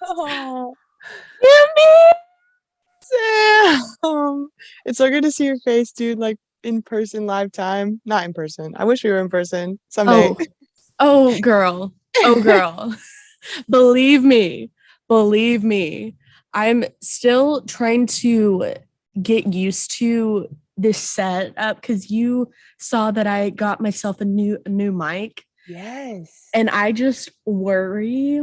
Oh, Kimmy! Sam. It's so good to see your face, dude. Like in person, live time. Not in person. I wish we were in person someday. Oh, oh, girl. Oh, girl. Believe me. Believe me. I'm still trying to get used to this setup because you saw that I got myself a new mic. Yes. And I just worry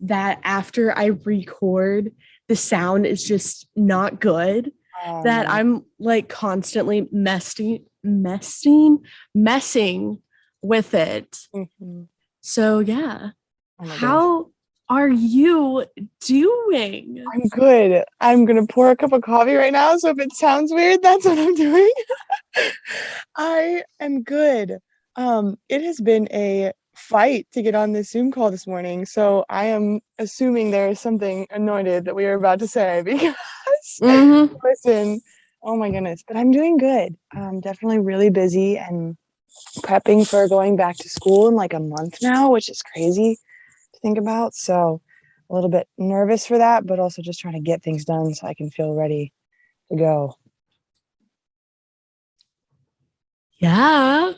that after I record, the sound is just not good. Oh That no. I'm like constantly messing with it. Mhm. So yeah. Oh my goodness. How are you doing? I'm good. I'm gonna pour a cup of coffee right now. So if it sounds weird, that's what I'm doing. I am good. It has been a fight to get on this Zoom call this morning, so I am assuming there is something anointed that we are about to say because Mm-hmm. listen, oh my goodness, but I'm doing good. I'm definitely really busy and prepping for going back to school in like a month now, which is crazy to think about. So a little bit nervous for that, but also just trying to get things done so I can feel ready to go. Yeah.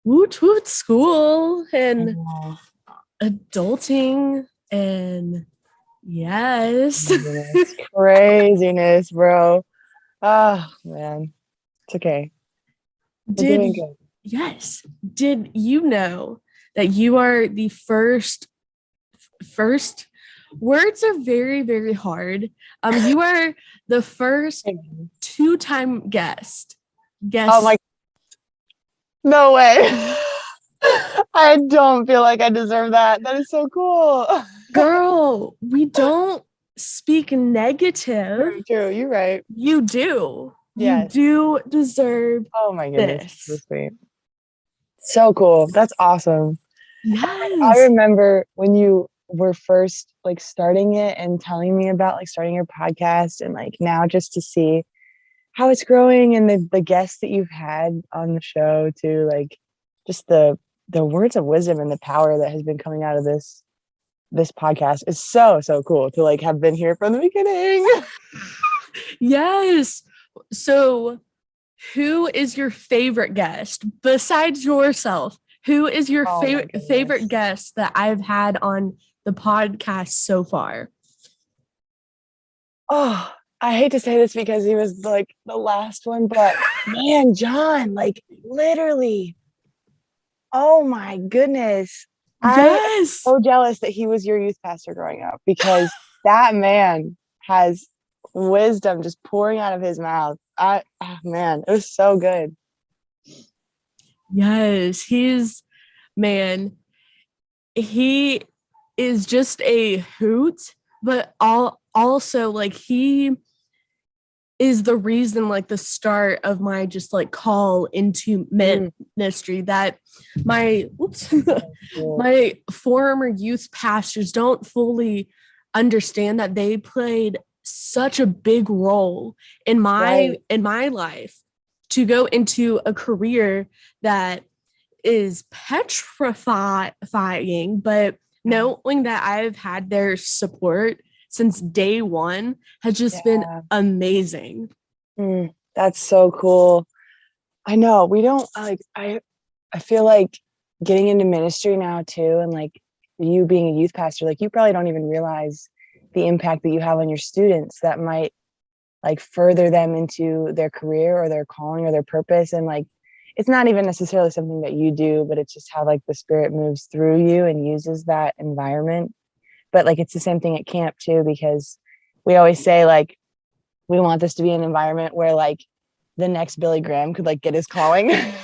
Woot woot school I and know. adulting and yes. My goodness. Craziness, bro. Oh man. It's okay. We're Did doing good. yes. Did you know that you are the first words are very, very hard. You are the first two-time guest. Oh Guest my, no way. I don't feel like I deserve that. That is so cool. girl, we don't speak negative. True, true. You're right. You do. You Yes. do deserve Oh my goodness. So this. sweet. So cool. That's awesome. I Yes. remember when you were first like starting it and telling me about like starting your podcast and like now just to see how it's growing and the guests that you've had on the show too, like just the words of wisdom and the power that has been coming out of this podcast is so cool to like have been here from the beginning. Yes. So, who is your favorite guest besides yourself? Who is your Oh my favorite goodness. guest that I've had on the podcast so far? Oh, I hate to say this because he was like the last one, but man, John, like literally, oh my goodness. I am Yes. so jealous that he was your youth pastor growing up because that man has wisdom just pouring out of his mouth. Oh, man, it was so good. Yes. Man, he is just a hoot, but also like he is the reason like the start of my just like call into Mm, ministry that my cool. my former youth pastors don't fully understand that they played such a big role in Right. my life to go into a career that is petrifying, but knowing that I've had their support since day one has just been Yeah. amazing. That's so cool. I know we don't like I feel like getting into ministry now too and like you being a youth pastor, like you probably don't even realize the impact that you have on your students that might like further them into their career or their calling or their purpose. And like it's not even necessarily something that you do, but it's just how like the spirit moves through you and uses that environment. But like it's the same thing at camp too, because we always say like we want this to be an environment where like the next Billy Graham could like get his calling. And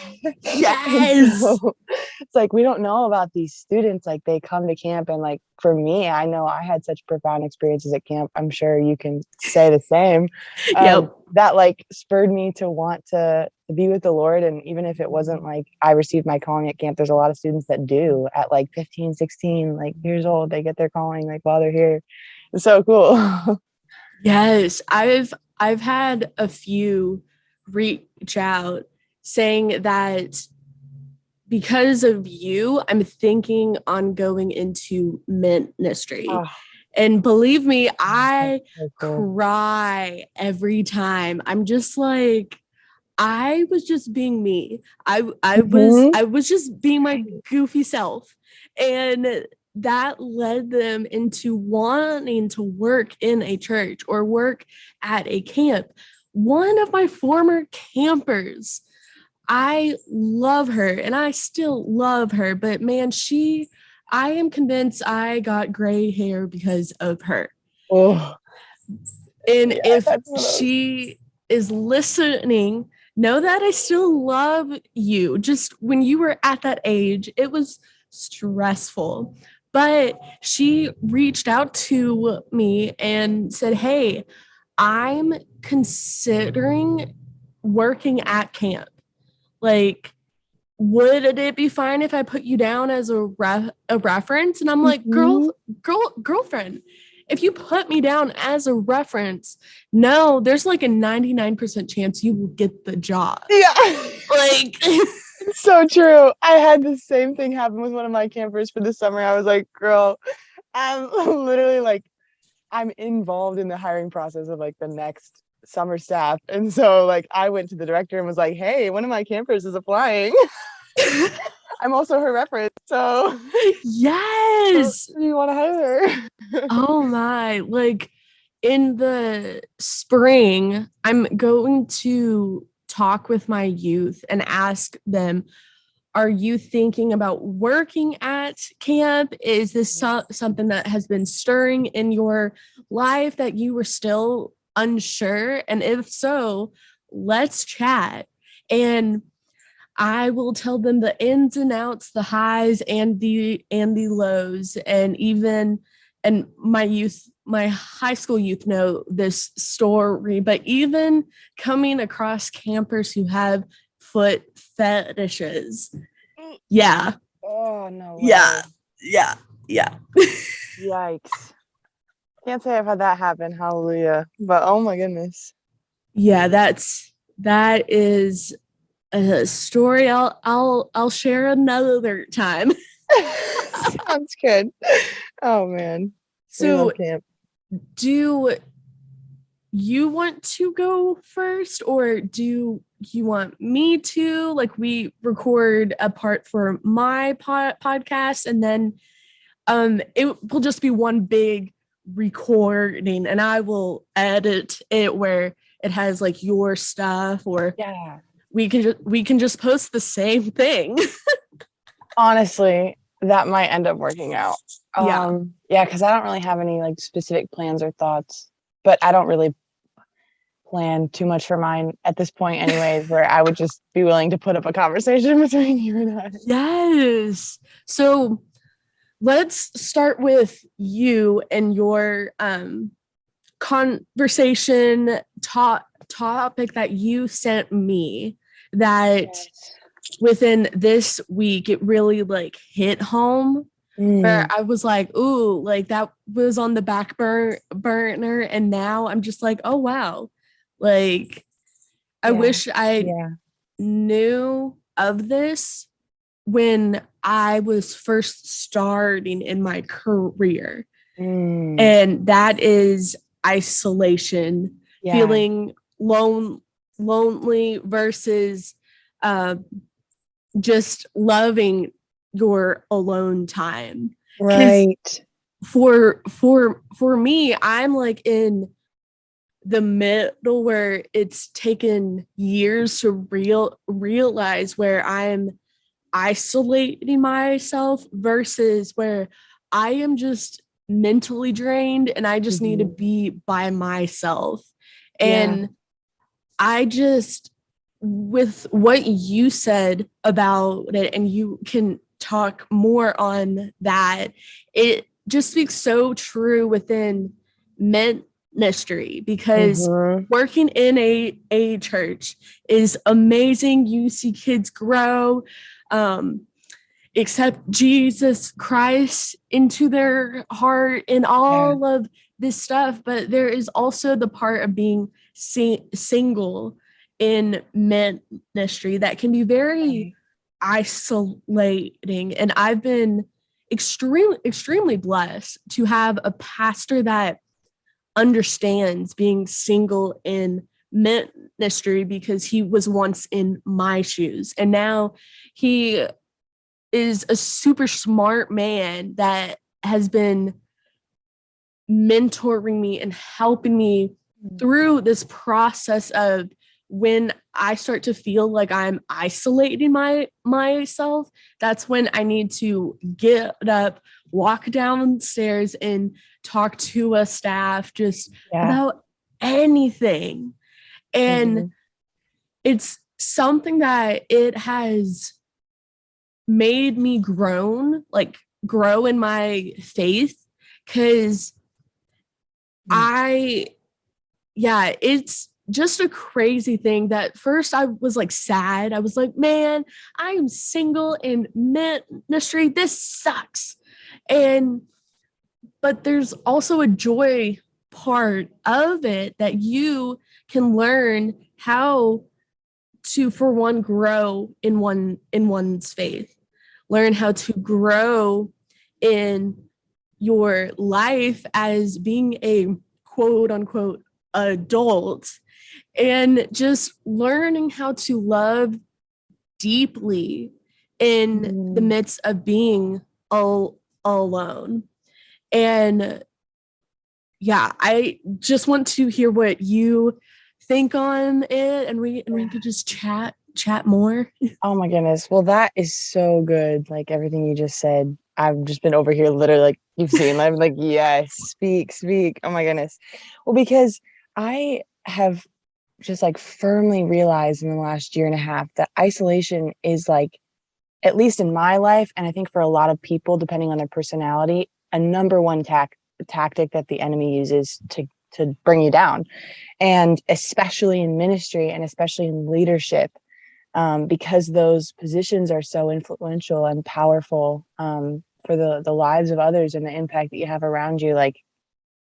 Yes. so it's like we don't know about these students. Like they come to camp and like for me, I know I had such profound experiences at camp. I'm sure you can say the same. Yep. That like spurred me to want to be with the Lord. And even if it wasn't like I received my calling at camp, there's a lot of students that do at like 15, 16 like years old. They get their calling like while they're here. It's so cool. Yes. I've had a few reach out saying that because of you, I'm thinking on going into ministry. Oh, And believe me, I so cool. cry every time. I'm just like, I was just being me. Mhm. I was just being my goofy self. And that led them into wanting to work in a church or work at a camp. One of my former campers, I love her and I still love her, but man, I am convinced I got gray hair because of her. Oh, And yeah, if that's one of those. she is listening, know that I still love you. Just when you were at that age, it was stressful. But she reached out to me and said, "Hey, I'm considering working at camp. Like, would it be fine if I put you down as a reference?" And I'm like, Mhm. girlfriend, if you put me down as a reference, no, there's like a 99% chance you will get the job. Yeah. Like, It's so true. I had the same thing happen with one of my campers for the summer. I was like, girl, I'm literally like, I'm involved in the hiring process of like the next summer staff. And so like I went to the director and was like, hey, one of my campers is applying. I'm also her reference. So yes. do you want to hire her? Oh my. Like in the spring, I'm going to talk with my youth and ask them, are you thinking about working at camp? Is this something that has been stirring in your life that you were still unsure? And if so, let's chat. And I will tell them the ins and outs, the highs and the lows, and even and my high school youth know this story, but even coming across campers who have foot fetishes. Yeah, Oh, no yeah, way. yeah, yeah. Yikes. Can't say I've had that happen. Hallelujah. But oh my goodness. Yeah, that is a story I'll share another time. Sounds good. Oh man. We love So camp. do you want to go first or do you want me to? Like we record a part for my podcast and then it will just be one big recording and I will edit it where it has like your stuff or Yeah. we can just post the same thing. Honestly, that might end up working out. Yeah. Yeah, because I don't really have any like specific plans or thoughts, but I don't really plan too much for mine at this point, anyways, where I would just be willing to put up a conversation between you and I. Yes. So let's start with you and your conversation topic that you sent me that Yes. within this week it really like hit home where Mm, I was like, ooh, like that was on the back burner and now I'm just like, oh wow. Like I yeah. wish I Yeah. knew of this when I was first starting in my career. Mm, And that is isolation, yeah. feeling lonely versus uh, just loving your alone time. Because Right. for me, I'm like in the middle where it's taken years to realize where I'm isolating myself versus where I am just mentally drained and I just need to Mhm. be by myself. Yeah. And I just, with what you said about it, and you can talk more on that, it just speaks so true within ministry because Mhm. working in a church is amazing. You see kids grow. Um, accept Jesus Christ into their heart and Yeah. all of this stuff. But there is also the part of being single in ministry that can be very Right. isolating. And I've been extremely blessed to have a pastor that understands being single in ministry, because he was once in my shoes. And now he is a super smart man that has been mentoring me and helping me through this process of when I start to feel like I'm isolating myself, that's when I need to get up, walk downstairs, and talk to a staff just Yeah. about anything. And Mhm. it's something that it has made me grow in my faith, because Mm. I yeah, it's just a crazy thing that first I was like sad. I was like, man, I am single in ministry. This sucks. And but there's also a joy part of it that you can learn how to, for one, grow in one's faith, learn how to grow in your life as being a quote unquote adult, and just learning how to love deeply in the Mm. midst of being alone. And yeah, I just want to hear what you think on it, and we Yeah. could just chat more. Oh my goodness. Well, that is so good. Like everything you just said. I've just been over here literally like you've seen. I'm like, yes, speak, speak. Oh my goodness. Well, because I have just like firmly realized in the last year and a half that isolation is like, at least in my life, and I think for a lot of people, depending on their personality, a number one tactic that the enemy uses to bring you down. And especially in ministry and especially in leadership, because those positions are so influential and powerful, for the lives of others and the impact that you have around you. Like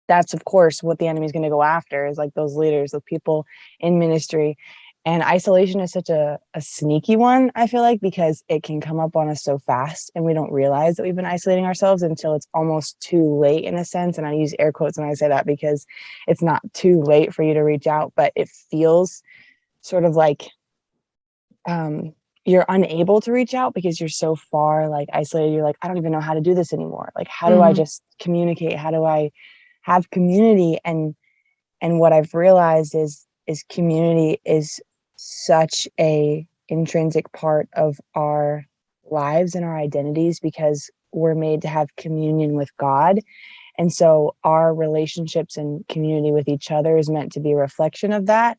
that's of course what the enemy is going to go after, is like those leaders, the people in ministry. And isolation is such a sneaky one, I feel like, because it can come up on us so fast and we don't realize that we've been isolating ourselves until it's almost too late, in a sense. And I use air quotes when I say that, because it's not too late for you to reach out, but it feels sort of like, you're unable to reach out because you're so far like isolated. You're like, I don't even know how to do this anymore. Like, how do I Mm-hmm. just communicate? How do I have community? And what I've realized is community is such a intrinsic part of our lives and our identities, because we're made to have communion with God. And so our relationships and community with each other is meant to be a reflection of that.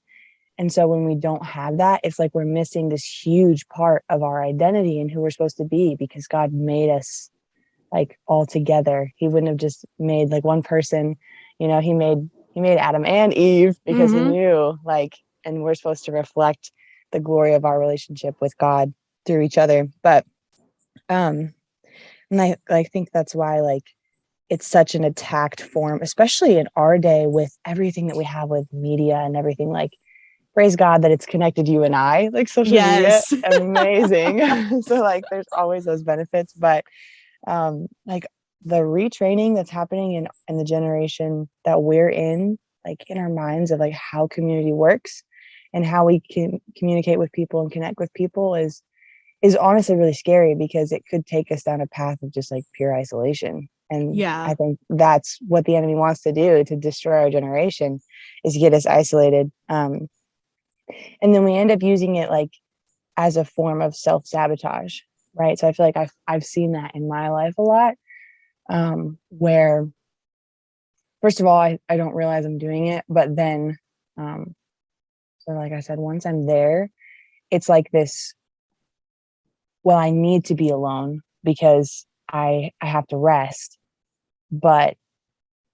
And so when we don't have that, it's like we're missing this huge part of our identity and who we're supposed to be, because God made us like all together. He wouldn't have just made like one person, he made Adam and Eve because he Mm-hmm. knew, like, and we're supposed to reflect the glory of our relationship with God through each other. But and I think that's why, like, it's such an attacked form, especially in our day with everything that we have with media and everything. Like, praise God that it's connected you and I, like social media, Yes. amazing. So like there's always those benefits, but like the retraining that's happening in the generation that we're in, like in our minds of like how community works and how we can communicate with people and connect with people is honestly really scary, because it could take us down a path of just like pure isolation. And Yeah. I think that's what the enemy wants to do, to destroy our generation, is get us isolated. And then we end up using it like as a form of self-sabotage, right? So I feel like I've seen that in my life a lot, where first of all, I don't realize I'm doing it, but then, um, so like I said, once I'm there, it's like this, well, I need to be alone because I have to rest, but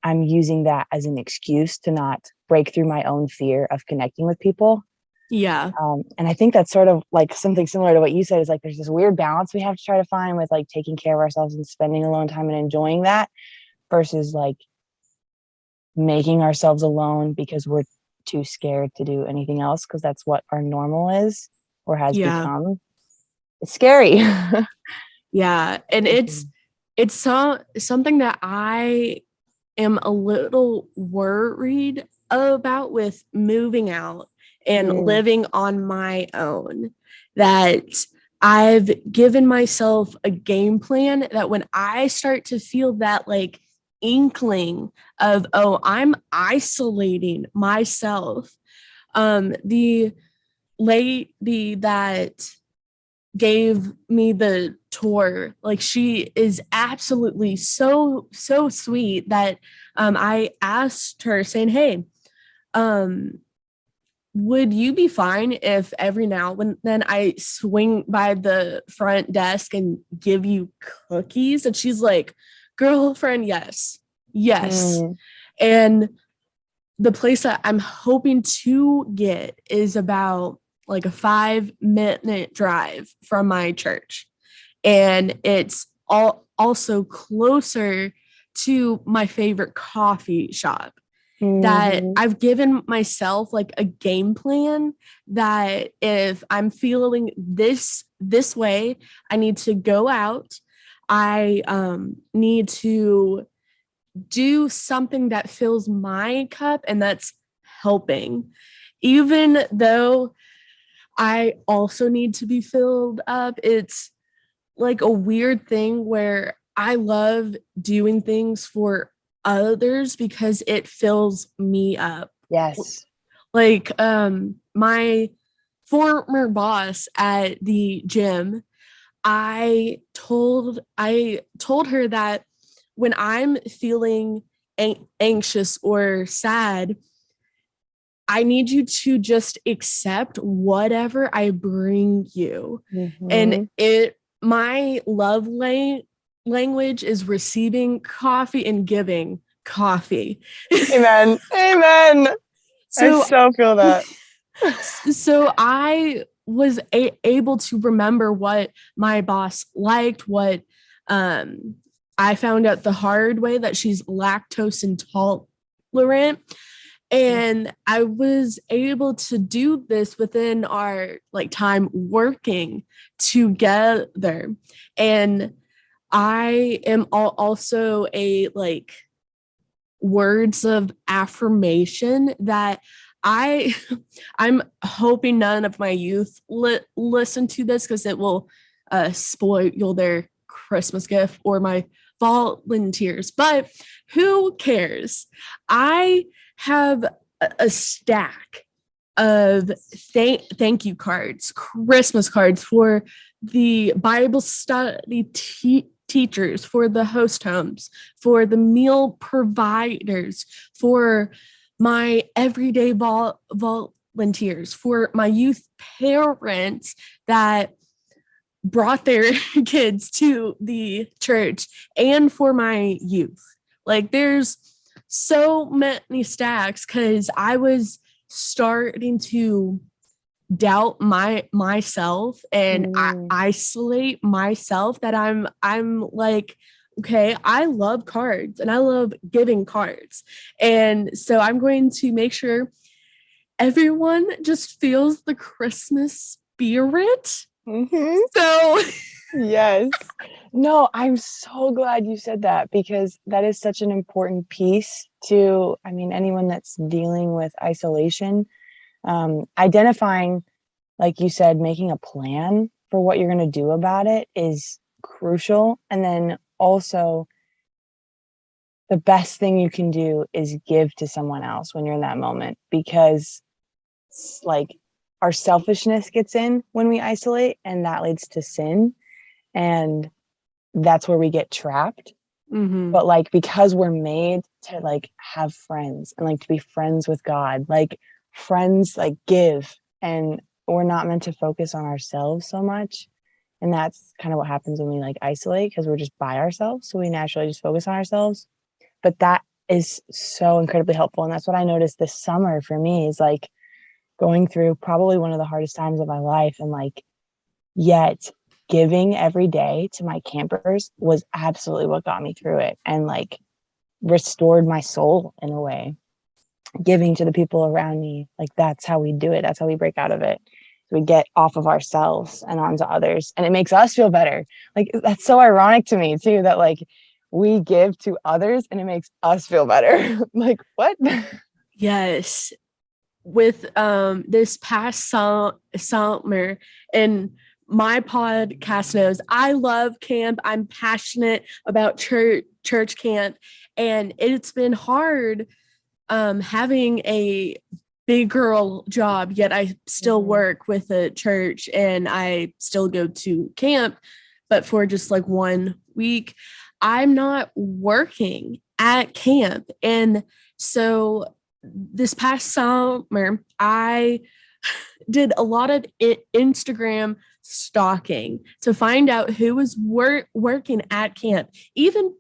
I'm using that as an excuse to not break through my own fear of connecting with people. Yeah. And I think that's sort of like something similar to what you said, is like there's this weird balance we have to try to find with like taking care of ourselves and spending alone time and enjoying that, versus like making ourselves alone because we're too scared to do anything else, because that's what our normal is or has Yeah. become. It's scary. Yeah. And something that I am a little worried about with moving out and Mm, living on my own, that I've given myself a game plan that when I start to feel that like inkling of, oh, I'm isolating myself, the lady that gave me the tour, like she is absolutely so sweet that I asked her saying, hey, um would you be fine if every now and then I swing by the front desk and give you cookies? And she's like, girlfriend, yes. mm, And the place that I'm hoping to get is about like a 5 minute drive from my church. And it's also closer to my favorite coffee shop, that mhm, I've given myself like a game plan that if I'm feeling this way, I need to go out. I need to do something that fills my cup, and that's helping. Even though I also need to be filled up, it's like a weird thing where I love doing things for others because it fills me up. yes. Like my former boss at the gym, I told her that when I'm feeling anxious or sad, I need you to just accept whatever I bring you. And Mhm. my language is receiving coffee and giving coffee. Amen. Amen. I So so feel that. so I was able to remember what my boss liked, what um I found out the hard way that she's lactose intolerant, and I was able to do this within our like time working together. And I am also a like words of affirmation that I I'm hoping none of my youth listen to this because it will spoil their Christmas gift or my volunteers. But who cares? I have a stack of thank you cards, Christmas cards for the Bible study teachers, for the host homes, for the meal providers, for my everyday volunteers, for my youth parents that brought their kids to the church, and for my youth. Like there's so many stacks because I was starting to doubt myself and Mm. isolate myself, that I'm like, okay, I love cards and I love giving cards, and so I'm going to make sure everyone just feels the Christmas spirit. Mhm. So Yes. No, I'm so glad you said that because that is such an important piece to, I mean, anyone that's dealing with isolation. Identifying, like you said, making a plan for what you're going to do about it is crucial. And then also, the best thing you can do is give to someone else when you're in that moment because like our selfishness gets in when we isolate and that leads to sin. And that's where we get trapped. mm-hmm. But like because we're made to like have friends and like to be friends with God, like friends like give, and we're not meant to focus on ourselves so much. And that's kind of what happens when we like isolate because we're just by ourselves, so we naturally just focus on ourselves. But that is so incredibly helpful, and that's what I noticed this summer for me is like going through probably one of the hardest times of my life, and like yet giving every day to my campers was absolutely what got me through it and like restored my soul in a way. Giving to the people around me, like that's how we do it, that's how we break out of it. So we get off of ourselves and onto others, and it makes us feel better. Like, that's so ironic to me too, that like we give to others and it makes us feel better. Like, what? Yes. With this past summer, and my podcast knows I love camp. I'm passionate about church camp, and it's been hard having a big girl job, yet I still Mhm. work with a church and I still go to camp, but for just like 1 week. I'm not working at camp. And so this past summer, I did a lot of Instagram stalking to find out who was working at camp, even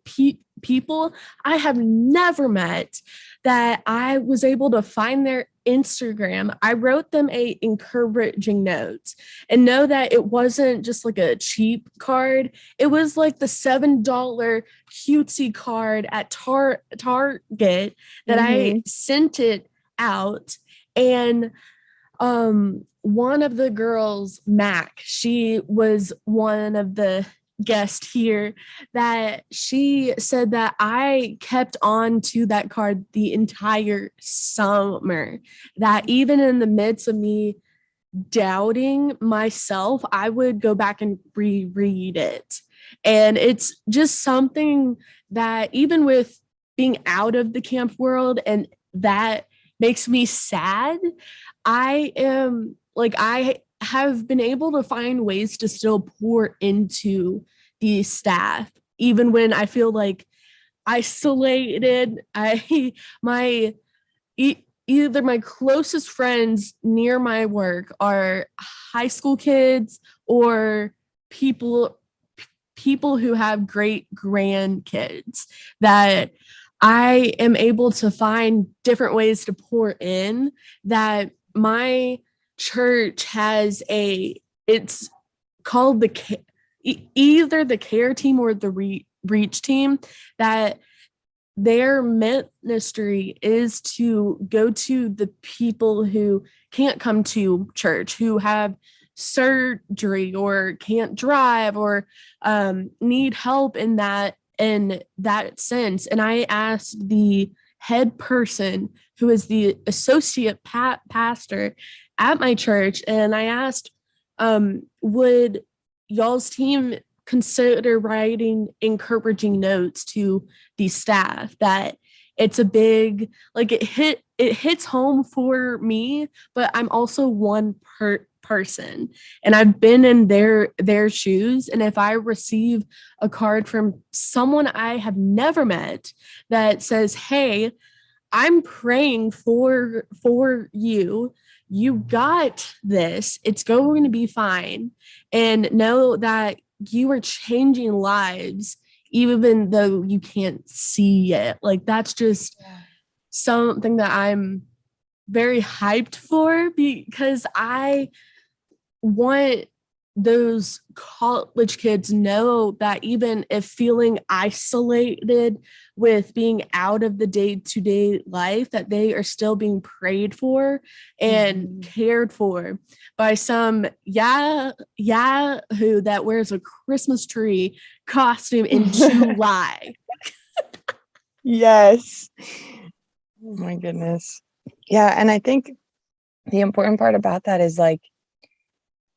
people I have never met, that I was able to find their Instagram. I wrote them a encouraging note and know that it wasn't just like a cheap card. It was like the $7 cutesy card at Target that I Mhm. sent it out. And one of the girls, Mac, she was one of the guests here, that she said that I kept on to that card the entire summer, that even in the midst of me doubting myself, I would go back and reread it. And it's just something that, even with being out of the camp world, and that makes me sad, I am like, I have been able to find ways to still pour into the staff, even when I feel like isolated. My either my closest friends near my work are high school kids or people people who have great grandkids, that I am able to find different ways to pour in. That my church has it's called either the care team or the reach team, that their ministry is to go to the people who can't come to church, who have surgery or can't drive or need help in that sense. And I asked the head person, who is the associate pastor at my church, and I asked, would y'all's team consider writing encouraging notes to the staff, that it's a big, like, it hits home for me, but I'm also one person, and I've been in their shoes. And if I receive a card from someone I have never met that says, hey, I'm praying for you, you got this, it's going to be fine, and know that you are changing lives even though you can't see it. Like, that's just Yeah. something that I'm very hyped for, because I want those college kids know that even if feeling isolated with being out of the day-to-day life, that they are still being prayed for and Mhm. cared for by some yahoo that wears a Christmas tree costume in July. Yes. Oh my goodness. Yeah. And I think the important part about that is like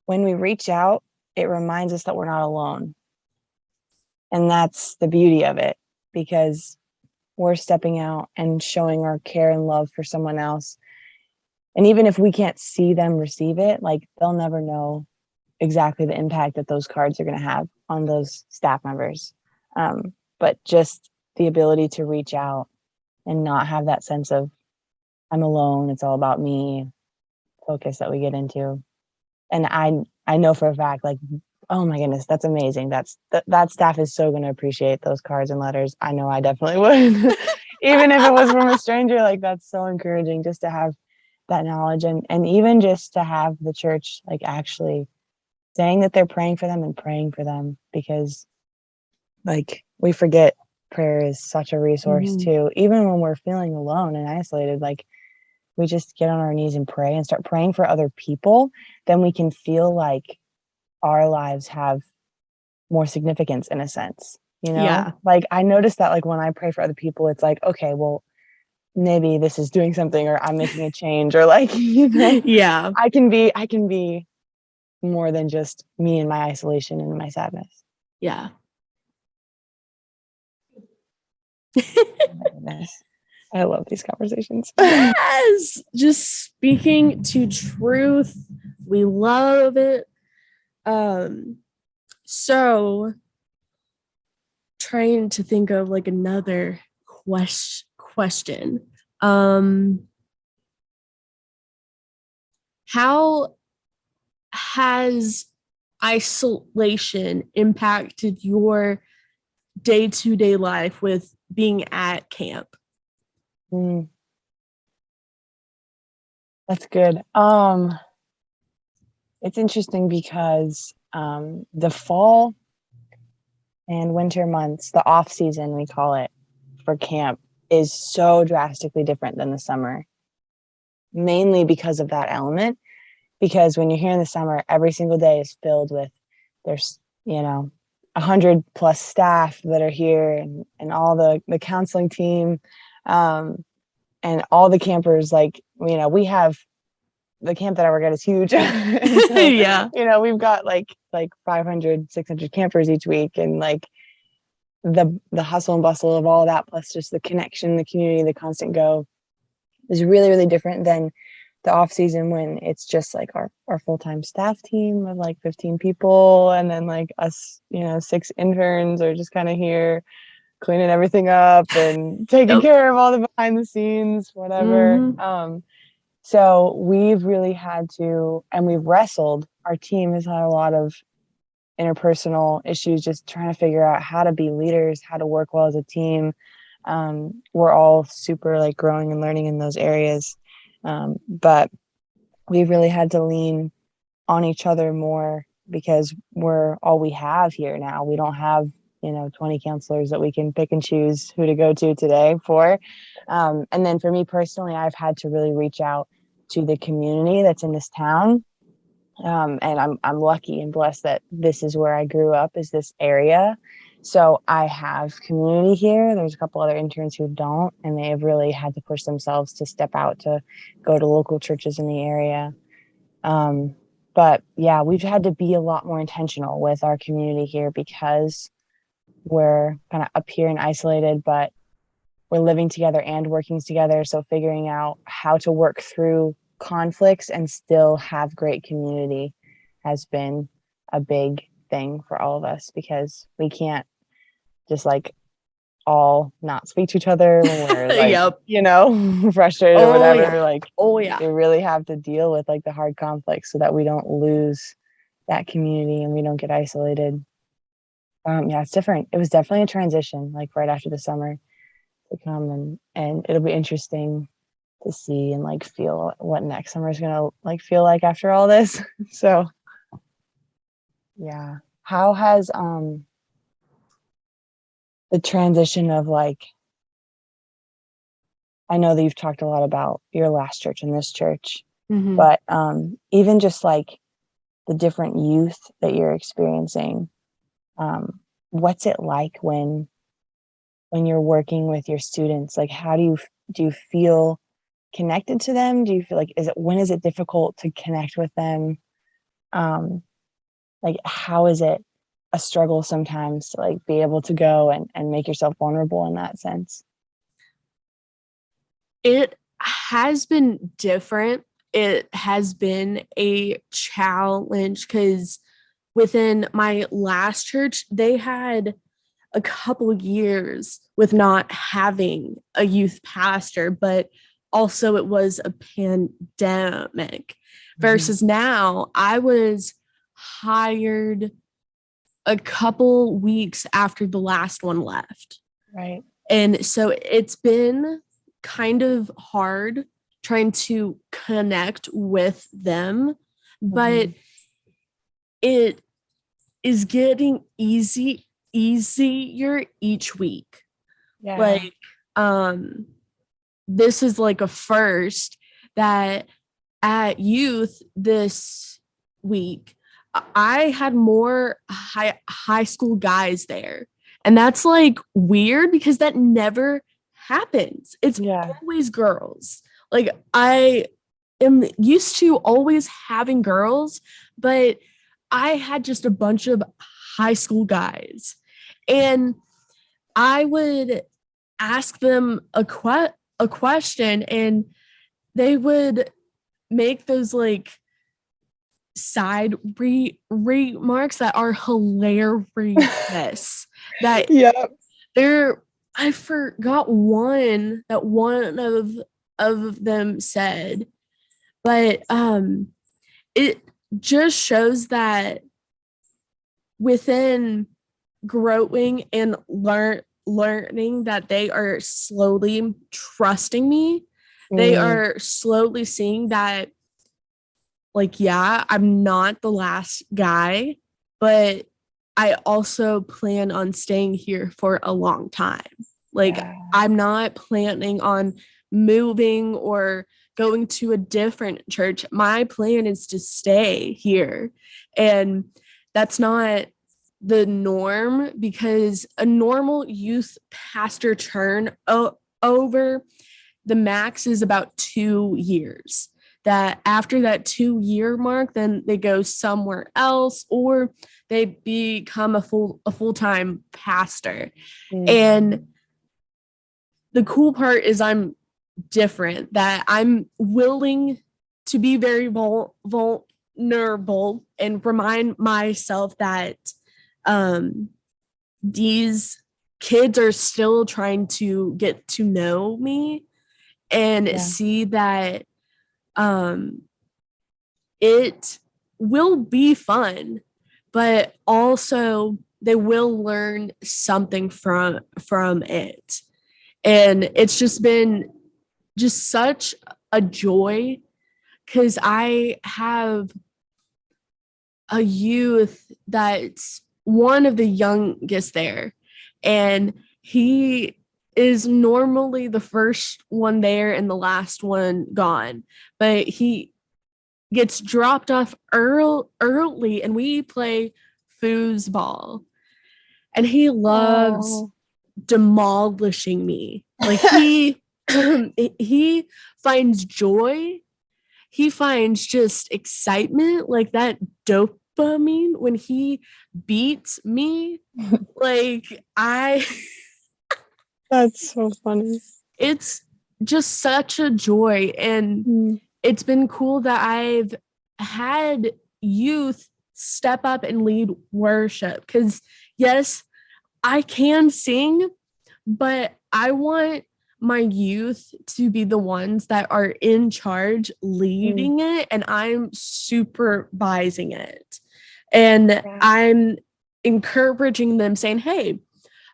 when we reach out, it reminds us that we're not alone. And that's the beauty of it, because we're stepping out and showing our care and love for someone else. And even if we can't see them receive it, like they'll never know exactly the impact that those cards are going to have on those staff members. But just the ability to reach out and not have that sense of I'm alone, it's all about me focus that we get into. And I know for a fact, like, oh my goodness, that's amazing. That staff is so going to appreciate those cards and letters. I know I definitely would. Even if it was from a stranger, like that's so encouraging just to have that knowledge, and even just to have the church like actually saying that they're praying for them and praying for them, because like we forget prayer is such a resource Mhm. too, even when we're feeling alone and isolated. Like we just get on our knees and pray and start praying for other people, then we can feel like our lives have more significance in a sense, you know? Yeah. Like I noticed that like when I pray for other people, it's like, okay, well, maybe this is doing something or I'm making a change or like, Yeah. I can be more than just me and my isolation and my sadness. Yeah. Oh my goodness. I love these conversations. Yes. Just speaking to truth. We love it. So trying to think of like another question. How has isolation impacted your day-to-day life with being at camp? Mm, that's good. It's interesting because the fall and winter months, the off season we call it for camp, is so drastically different than the summer, mainly because of that element. Because when you're here in the summer, every single day is filled with there's 100+ staff that are here and all the counseling team, um, and all the campers. Like we have the camp that I work at is huge. And so, Yeah. we've got like 500, 600 campers each week. And like the hustle and bustle of all of that, plus just the connection, the community, the constant go is really, really different than the off season when it's just like our full-time staff team of like 15 people. And then like us, 6 interns are just kind of here cleaning everything up and taking Yep. care of all the behind the scenes, whatever. Mm-hmm. So we've really had to, and we've wrestled. Our team has had a lot of interpersonal issues, just trying to figure out how to be leaders, how to work well as a team. We're all super like growing and learning in those areas. But we've really had to lean on each other more because we're all we have here now. We don't have 20 counselors that we can pick and choose who to go to today for. And then for me personally, I've had to really reach out to the community that's in this town. And I'm lucky and blessed that this is where I grew up, is this area. So I have community here. There's a couple other interns who don't, and they have really had to push themselves to step out to go to local churches in the area. But yeah, we've had to be a lot more intentional with our community here because we're kind of up here and isolated, but we're living together and working together. So figuring out how to work through conflicts and still have great community has been a big thing for all of us because we can't just like all not speak to each other when we're like, Yep. frustrated or Oh yeah. whatever. Like Oh yeah. we really have to deal with like the hard conflicts so that we don't lose that community and we don't get isolated. Yeah, it's different. It was definitely a transition, like right after the summer to come, and it'll be interesting to see and like feel what next summer is gonna like feel like after all this. So yeah. How has the transition of like, I know that you've talked a lot about your last church and this church, Mm-hmm. but even just like the different youth that you're experiencing, what's it like when you're working with your students? Like how do you feel connected to them? Do you feel like when is it difficult to connect with them? um like how is it a struggle sometimes to like be able to go and make yourself vulnerable in that sense? It has been different. It has been a challenge because within my last church, they had a couple years with not having a youth pastor, but also it was a pandemic. Mhm. Versus now, I was hired a couple weeks after the last one left. Right. And so it's been kind of hard trying to connect with them, but Hmm. it is getting easier each week. Yeah. Like, um, this is like a first that at youth this week, I had more high school guys there. And that's like weird because that never happens. It's Yeah. always girls. Like I am used to always having girls, but I had just a bunch of high school guys. And I would ask them a question and they would make those like side remarks that are hilarious. That Yeah. they're I forgot one that one of them said, but it just shows that within growing and learning that they are slowly trusting me. They Mm, are slowly seeing that, like, yeah, I'm not the last guy, but I also plan on staying here for a long time. Like, yeah. I'm not planning on moving or going to a different church. My plan is to stay here. And that's not the norm because a normal youth pastor turn over the max is about 2 years. That after that 2 year mark, then they go somewhere else or they become a full-time pastor. Mm, And the cool part is I'm different, that I'm willing to be very vulnerable and remind myself that um, these kids are still trying to get to know me and yeah. see that um, it will be fun, but also they will learn something from it. And it's just been just such a joy because I have a youth that's one of the youngest there, and he is normally the first one there and the last one gone, but he gets dropped off early and we play foosball, and he loves Oh, demolishing me. Like he he finds joy, he finds just excitement, like that dopamine when he beats me. Like I that's so funny. it's just such a joy, and Mm, it's been cool that I've had youth step up and lead worship because yes, I can sing, but I want my youth to be the ones that are in charge mm, leading it and I'm supervising it. And yeah. I'm encouraging them saying, hey,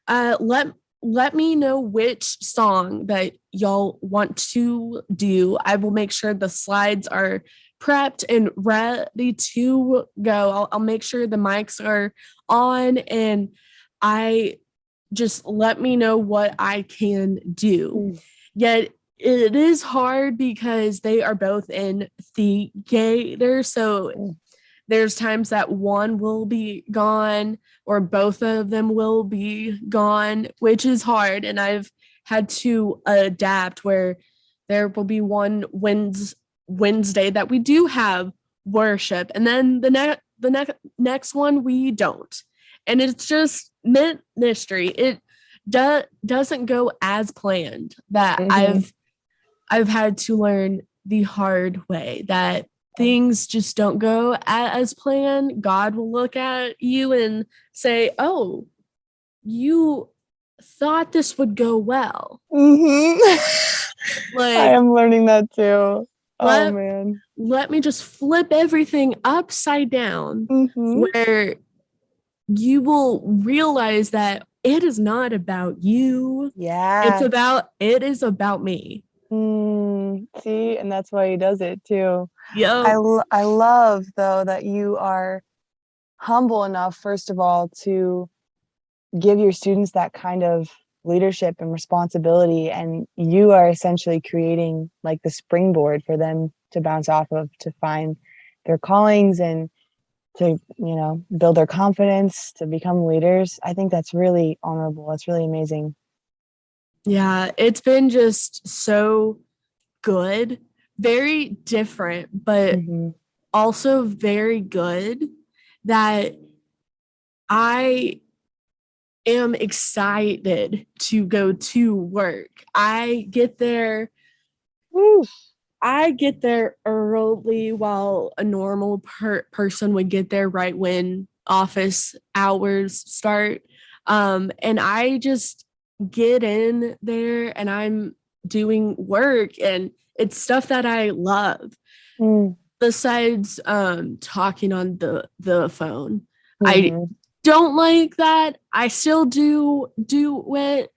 let me know which song that y'all want to do. I will make sure the slides are prepped and ready to go. I'll make sure the mics are on, and I just let me know what I can do. Mm, Yet it is hard because they are both in theater. So mm, there's times that one will be gone or both of them will be gone, which is hard. And I've had to adapt where there will be one Wednesday that we do have worship, and then the next one we don't. And it's just ministry. It doesn't go as planned. That mhm. I've had to learn the hard way that things just don't go as planned. God will look at you and say, "Oh, you thought this would go well." Mhm. I Like am learning that too. Oh let man. let me just flip everything upside down Mhm. where you will realize that it is not about you. Yeah. It is about me. See, and that's why he does it too. Yo, I love though that you are humble enough, first of all, to give your students that kind of leadership and responsibility, and you are essentially creating like the springboard for them to bounce off of, to find their callings and to, build their confidence, to become leaders. I think that's really honorable. That's really amazing. Yeah, it's been just so good, very different, but Hmm. also very good that I am excited to go to work. Woo. I get there early while a normal person would get there right when office hours start. And I just get in there and I'm doing work and it's stuff that I love. Mm. Besides talking on the phone. I Hmm. don't like that. I still do it,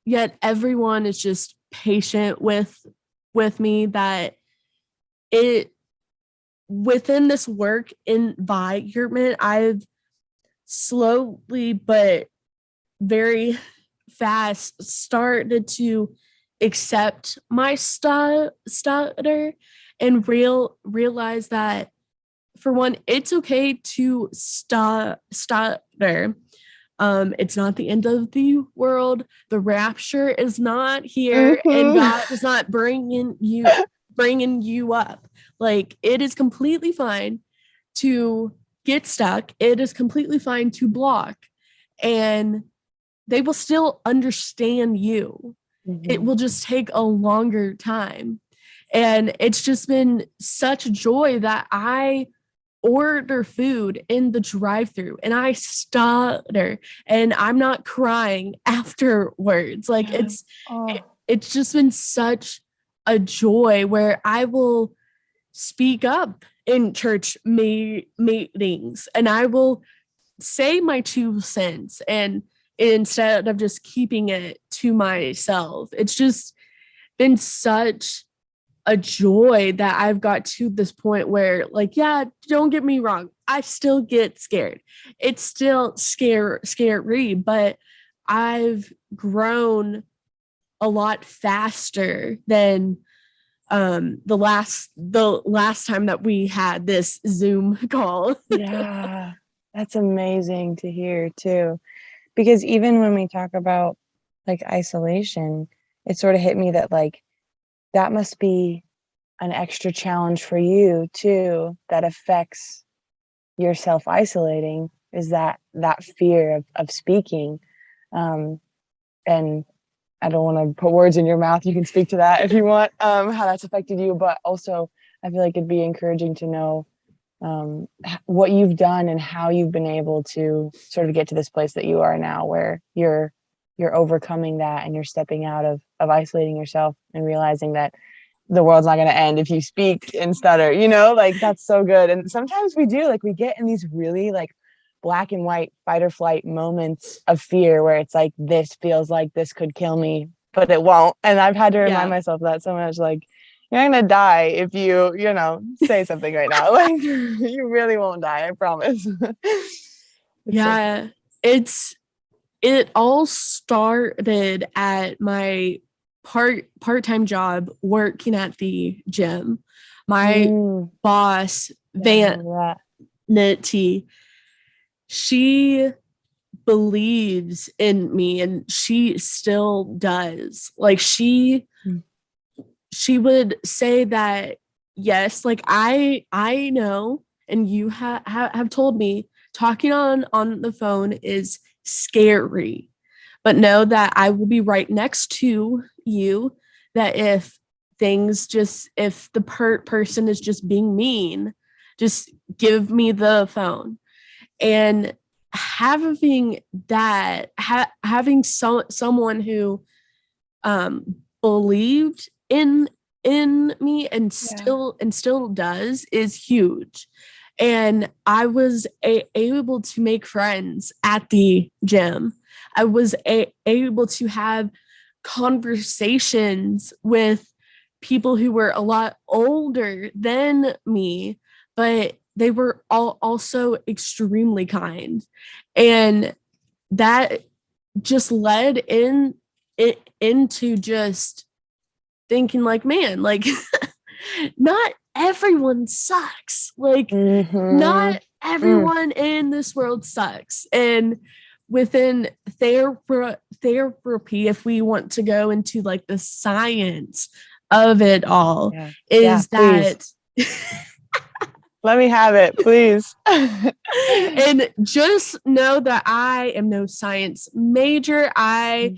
yet everyone is just patient with me that it within this work environment, I've slowly but very fast started to accept my stutter and realize that for one, it's okay to stutter. It's not the end of the world. The rapture is not here, and Hmm. God is not bringing you up. Like it is completely fine to get stuck. It is completely fine to block, and they will still understand you. It Hmm. will just take a longer time. And it's just been such joy that I order food in the drive-through and I stutter and I'm not crying afterwards. Like Oh, it's just been such a joy where I will speak up in church meetings and I will say my 2 cents and instead of just keeping it to myself. It's just been such a joy that I've got to this point where, like, yeah, don't get me wrong, I still get scared. It's still scary, but I've grown a lot faster than the last time that we had this Zoom call. yeah. That's amazing to hear too. Because even when we talk about like isolation, it sort of hit me that like that must be an extra challenge for you too, that affects your self-isolating, is that fear of speaking. Um, and I don't want to put words in your mouth. You can speak to that if you want, how that's affected you. But also, I feel like it'd be encouraging to know what you've done and how you've been able to sort of get to this place that you are now, where you're overcoming that and you're stepping out of isolating yourself and realizing that the world's not going to end if you speak and stutter, like that's so good. And sometimes we do, like we get in these really like black and white fight or flight moments of fear where it's like, this feels like this could kill me, but it won't. And I've had to remind Yeah. myself that so much, like, you're not gonna die if you say something right now. Like you really won't die, I promise. It's so Yeah. It all started at my part-time job working at the gym. My mm, boss, yeah, I remember that. Vanity, she believes in me and she still does. Like Mm. she would say that yes, like I know and you have told me talking on the phone is scary, but know that I will be right next to you, that if the person is just being mean, just give me the phone. And having that having someone who believed in me and Yeah. still does is huge. And I was able to make friends at the gym. I was able to have conversations with people who were a lot older than me, but they were all also extremely kind. And that just led in into just thinking like, man, like not everyone sucks. Like Mm-hmm. not everyone in this world sucks. And within therapy, if we want to go into like the science of it all, Yeah. Yeah, is please. that Let me have it, please. and just know that I am no science major. I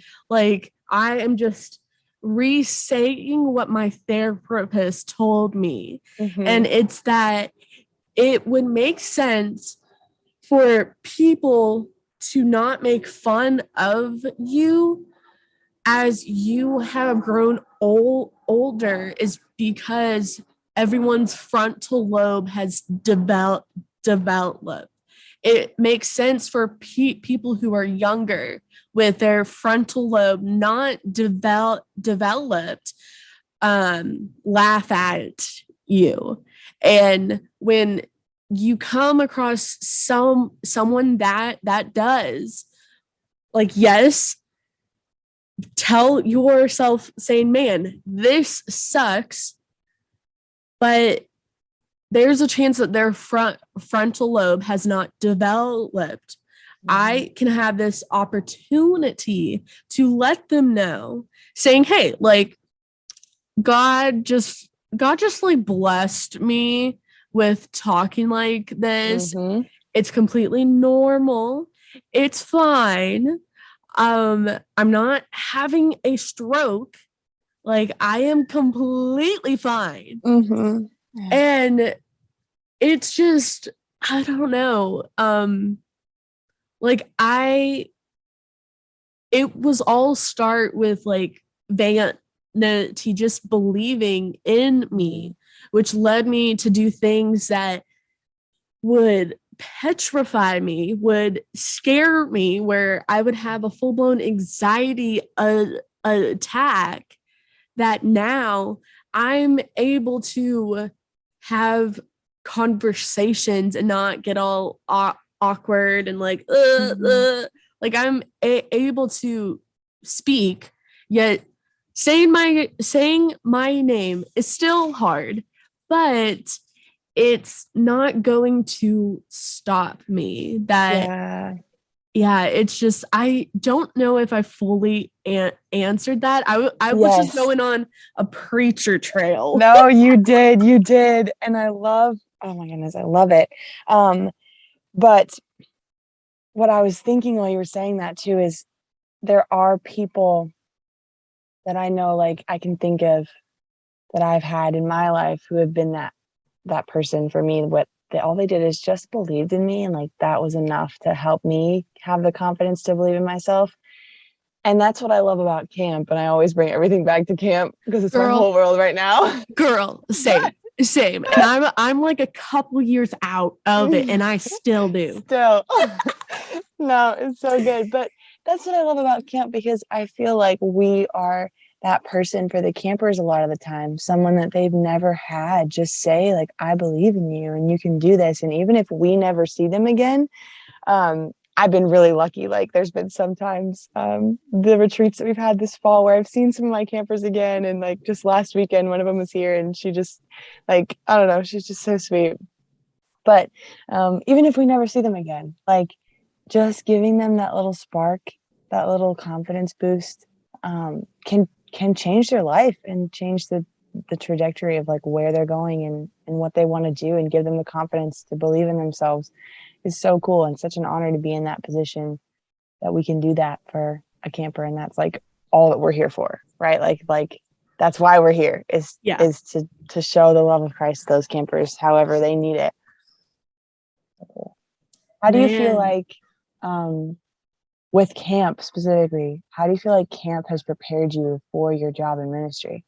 am just re-saying what my therapist told me. Mm-hmm. And it's that it would make sense for people to not make fun of you as you have grown older is because everyone's frontal lobe has developed. It makes sense for people who are younger with their frontal lobe not developed laugh at you. And when you come across someone that does, like, yes, tell yourself saying, man, this sucks, but there's a chance that their frontal lobe has not developed. I can have this opportunity to let them know, saying, hey, like, God just like blessed me with talking like this. Mm-hmm. It's completely normal. It's fine. I'm not having a stroke. Like, I am completely fine. Mm-hmm. Yeah. And it's just, I don't know. Like it was all start with like vanity just believing in me, which led me to do things that would petrify me, would scare me, where I would have a full-blown anxiety attack, that now I'm able to have conversations and not get all awkward and like like I'm able to speak, yet saying my name is still hard, but it's not going to stop me. That Yeah. yeah, it's just, I don't know if I fully answered that. I was just Yes. going on a preacher trail. No, you did. You did. And I love, oh my goodness, I love it. But what I was thinking while you were saying that too is there are people that I know, like I can think of that I've had in my life who have been that person for me. All they did is just believed in me, and like that was enough to help me have the confidence to believe in myself. And that's what I love about camp. And I always bring everything back to camp because it's my whole world right now. Girl, same. Same. And I'm like a couple years out of it and I still do. Still. No, it's so good. But that's what I love about camp, because I feel like we are that person for the campers a lot of the time, someone that they've never had just say like, I believe in you and you can do this. And even if we never see them again, I've been really lucky. Like there's been sometimes the retreats that we've had this fall where I've seen some of my campers again. And like just last weekend, one of them was here and she just like, I don't know, she's just so sweet. But even if we never see them again, like just giving them that little spark, that little confidence boost can change their life and change the trajectory of like where they're going and what they want to do, and give them the confidence to believe in themselves is so cool, and such an honor to be in that position that we can do that for a camper. And that's like all that we're here for, right? Like that's why we're here is to show the love of Christ to those campers however they need it. How do you feel like with camp specifically, how do you feel like camp has prepared you for your job in ministry?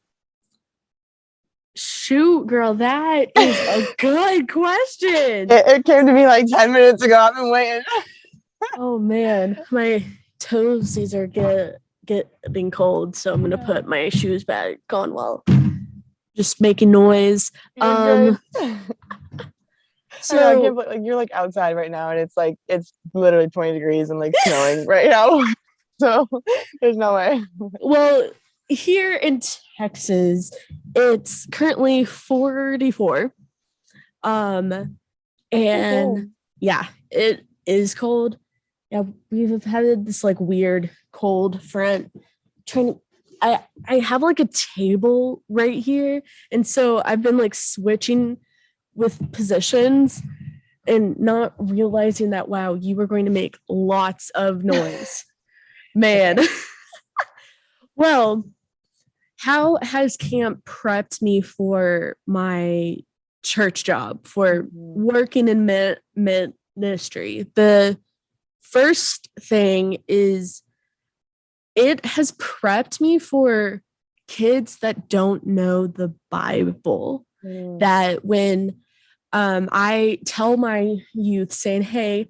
Shoot, girl, that is a good question. It came to me like 10 minutes ago. I've been waiting. Oh man, my toesies are getting cold, so I'm gonna put my shoes back on while just making noise. You're good. So I can't believe, like you're like outside right now and it's literally 20 degrees and like snowing right now. So there's no way. Well, here in Texas, it's currently 44. So And cold. yeah, it is cold. Yeah, we've had this like weird cold front. Trying to, I have like a table right here, and so I've been like switching with positions and not realizing that wow, you were going to make lots of noise, man. Okay. Well, how has camp prepped me for my church job, for Mhm. working in ministry? The first thing is it has prepped me for kids that don't know the Bible. Mm. That when I tell my youth saying, hey,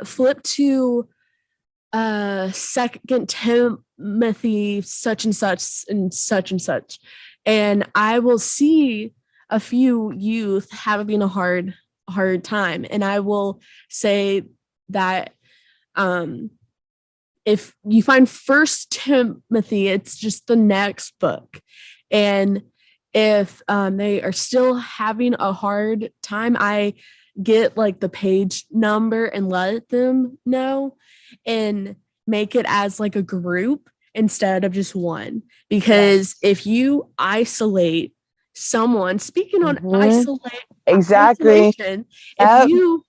flip to second Timothy such and such and such and such. And I will see a few youth having a hard time. And I will say that um if you find First Timothy, it's just the next book. And if they are still having a hard time, I get like the page number and let them know and make it as like a group instead of just one. Because Yes. if you isolate someone, speaking on Hmm. Exactly. isolation, if Yep. you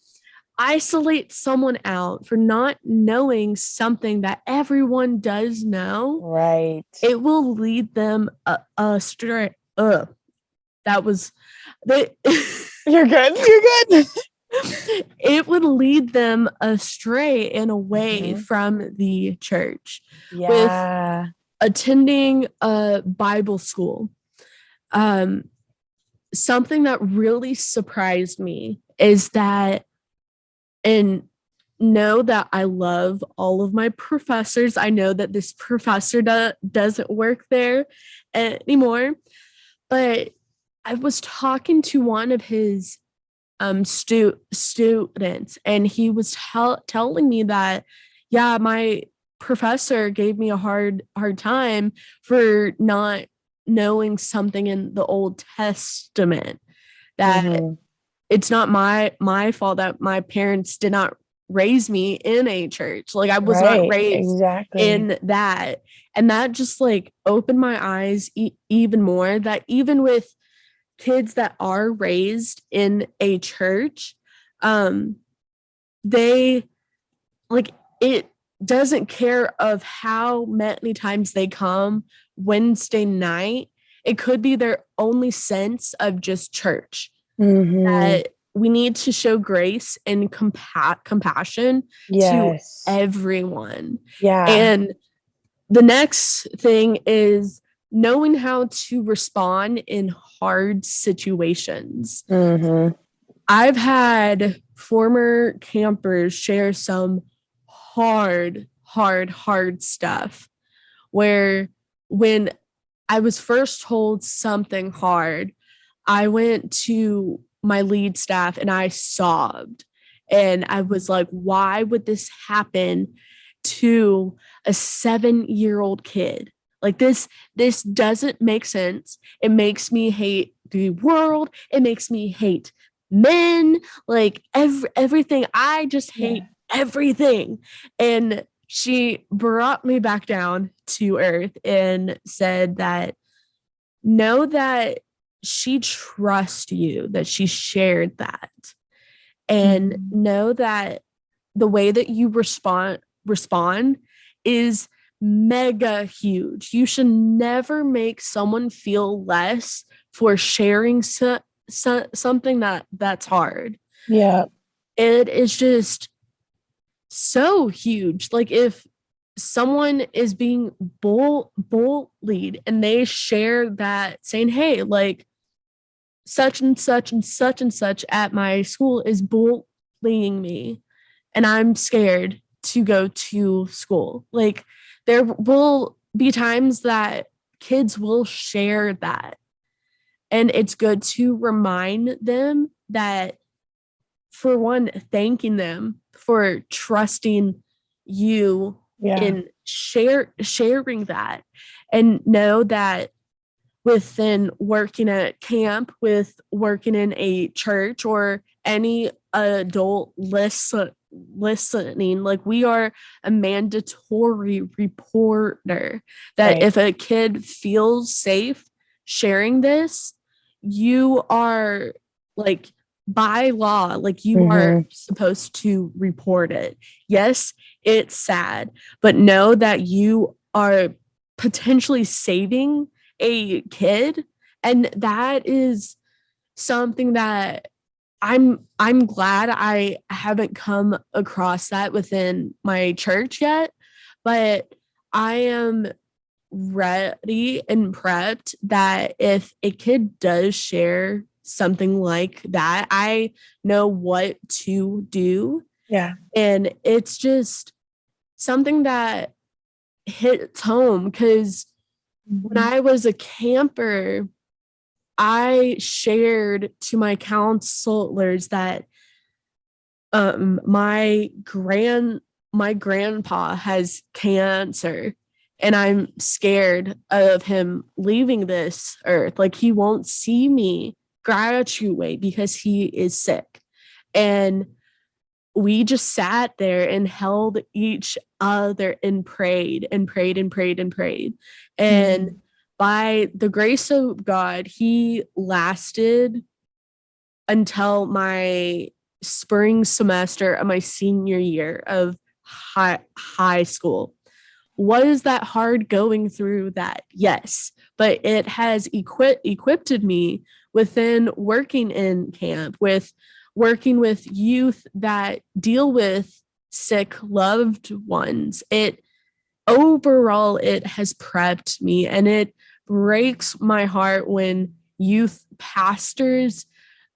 isolate someone out for not knowing something that everyone does know, Right. it will lead them astray. That was they. You're good. You're good. It would lead them astray in a way Hmm. from the church. With Yeah. attending a Bible school, um, something that really surprised me is that and know that I love all of my professors. I know that this professor doesn't work there anymore, but I was talking to one of his students, and he was telling me that, yeah, my professor gave me a hard time for not knowing something in the Old Testament, that Hmm. it's not my fault that my parents did not raise me in a church. Like I was not Right. raised Exactly. in that. And that just like opened my eyes even more that even with kids that are raised in a church, um, they like it doesn't care of how many times they come Wednesday night. It could be their only sense of just church, Hmm. that we need to show grace and compassion to Yes. everyone. Yeah. And the next thing is knowing how to respond in hard situations. Hmm. I've had former campers share some hard stuff where when I was first told something hard, I went to my lead staff and I sobbed. And I was like, why would this happen to a 7-year-old kid? Like this doesn't make sense. It makes me hate the world. It makes me hate men, like everything. I just Yeah. hate everything. And she brought me back down to earth and said that know that she trusts you, that she shared that, and Mhm. know that the way that you respond is mega huge. You should never make someone feel less for sharing something that's hard. Yeah. It is just so huge. Like if someone is being bullied and they share that saying, hey, like such and such and such and such at my school is bullying me and I'm scared to go to school. Like there will be times that kids will share that. And it's good to remind them that, for one, thanking them for trusting you Yeah. in sharing that, and know that within working at camp, with working in a church, or any adult listening, like, we are a mandatory reporter, that Right. if a kid feels safe sharing this, you are, like, by law, like, you are Mm-hmm. supposed to report it. Yes, it's sad, but know that you are potentially saving a kid, and that is something that I'm glad I haven't come across that within my church yet, but I am ready and prepped that if a kid does share something like that, I know what to do. Yeah. And it's just something that hits home, because when Mm-hmm. I was a camper, I shared to my counselors that my grandpa has cancer, and I'm scared of him leaving this earth. Like, he won't see me graduate because he is sick. And we just sat there and held each other and prayed and prayed and prayed and prayed. And Mm-hmm. by the grace of God, he lasted until my spring semester of my senior year of high school. Was that hard going through that? Yes, but it has equipped me within working in camp, with working with youth that deal with sick loved ones. It overall, it has prepped me, and it breaks my heart when youth pastors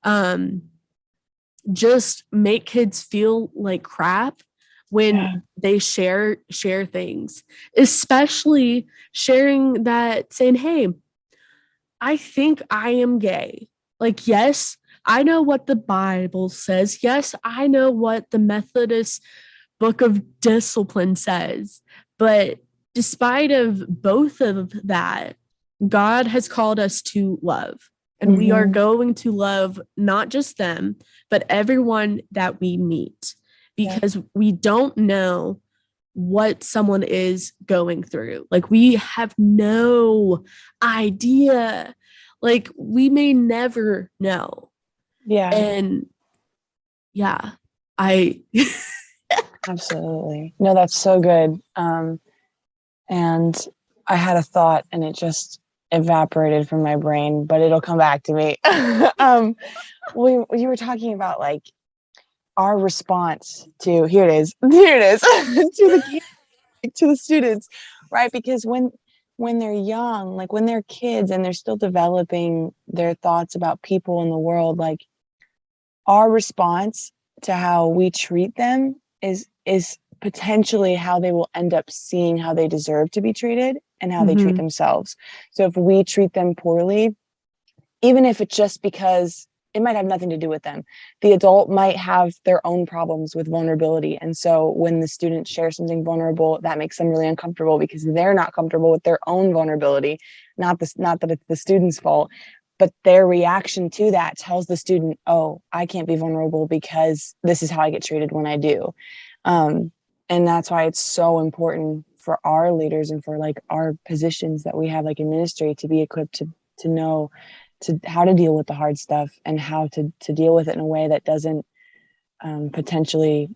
um just make kids feel like crap when Yeah. they share things, especially sharing that, saying, hey, I think I am gay. Like, yes, I know what the Bible says. Yes, I know what the Methodist Book of Discipline says. But despite of both of that, God has called us to love. And we are Mm-hmm. going to love not just them, but everyone that we meet, Yeah. because we don't know what someone is going through. Like, we have no idea. Like, we may never know. Yeah. And yeah, I Absolutely. No, that's so good. And I had a thought and it just evaporated from my brain, but it'll come back to me. You were talking about like our response to here it is to to the students, right? Because when they're young, like when they're kids and they're still developing their thoughts about people in the world, like our response to how we treat them is potentially how they will end up seeing how they deserve to be treated and how they treat mm-hmm, themselves. So if we treat them poorly, even if it's just because it might have nothing to do with them, the adult might have their own problems with vulnerability. And so when the student shares something vulnerable, that makes them really uncomfortable because they're not comfortable with their own vulnerability. Not that it's the student's fault, but their reaction to that tells the student, oh, I can't be vulnerable because this is how I get treated when I do. Um, and that's why it's so important for our leaders and for like our positions that we have like in ministry to be equipped to know to how to deal with the hard stuff and how to deal with it in a way that doesn't potentially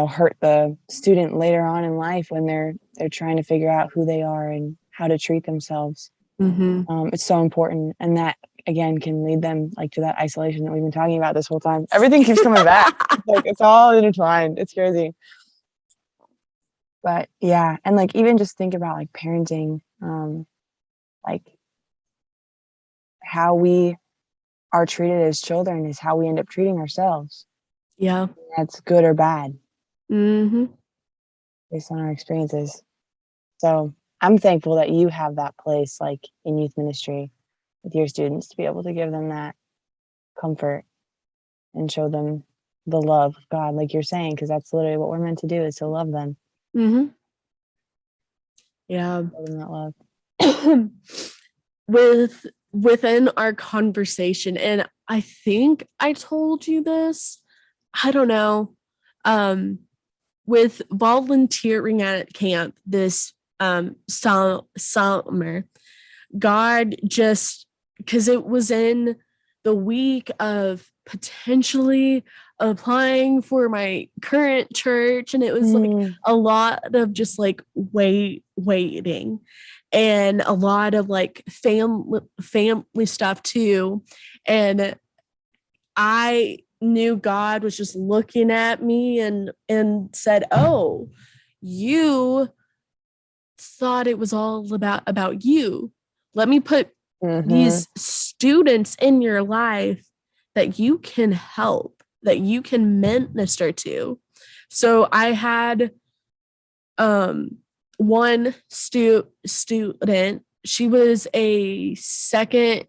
hurt the student later on in life when they're trying to figure out who they are and how to treat themselves. mm-hmm. It's so important, and that again can lead them like to that isolation that we've been talking about this whole time. Everything keeps coming back. It's like it's all intertwined. It's crazy. But yeah, and like even just think about like parenting, like how we are treated as children is how we end up treating ourselves. Yeah. That's good or bad Mm-hmm. based on our experiences. So I'm thankful that you have that place like in youth ministry with your students to be able to give them that comfort and show them the love of God, like you're saying, because that's literally what we're meant to do is to love them. Mm-hmm. Yeah. Show them that love. Within our conversation, and I think I told you this, I don't know, with volunteering at camp this summer, God just, because it was in the week of potentially applying for my current church, and it was like Mm, a lot of just like waiting, and a lot of like family stuff too. And I knew God was just looking at me and said, "Oh, you thought it was all about you. Let me put mm-hmm. these students in your life that you can help, that you can minister to." So I had one student. She was a second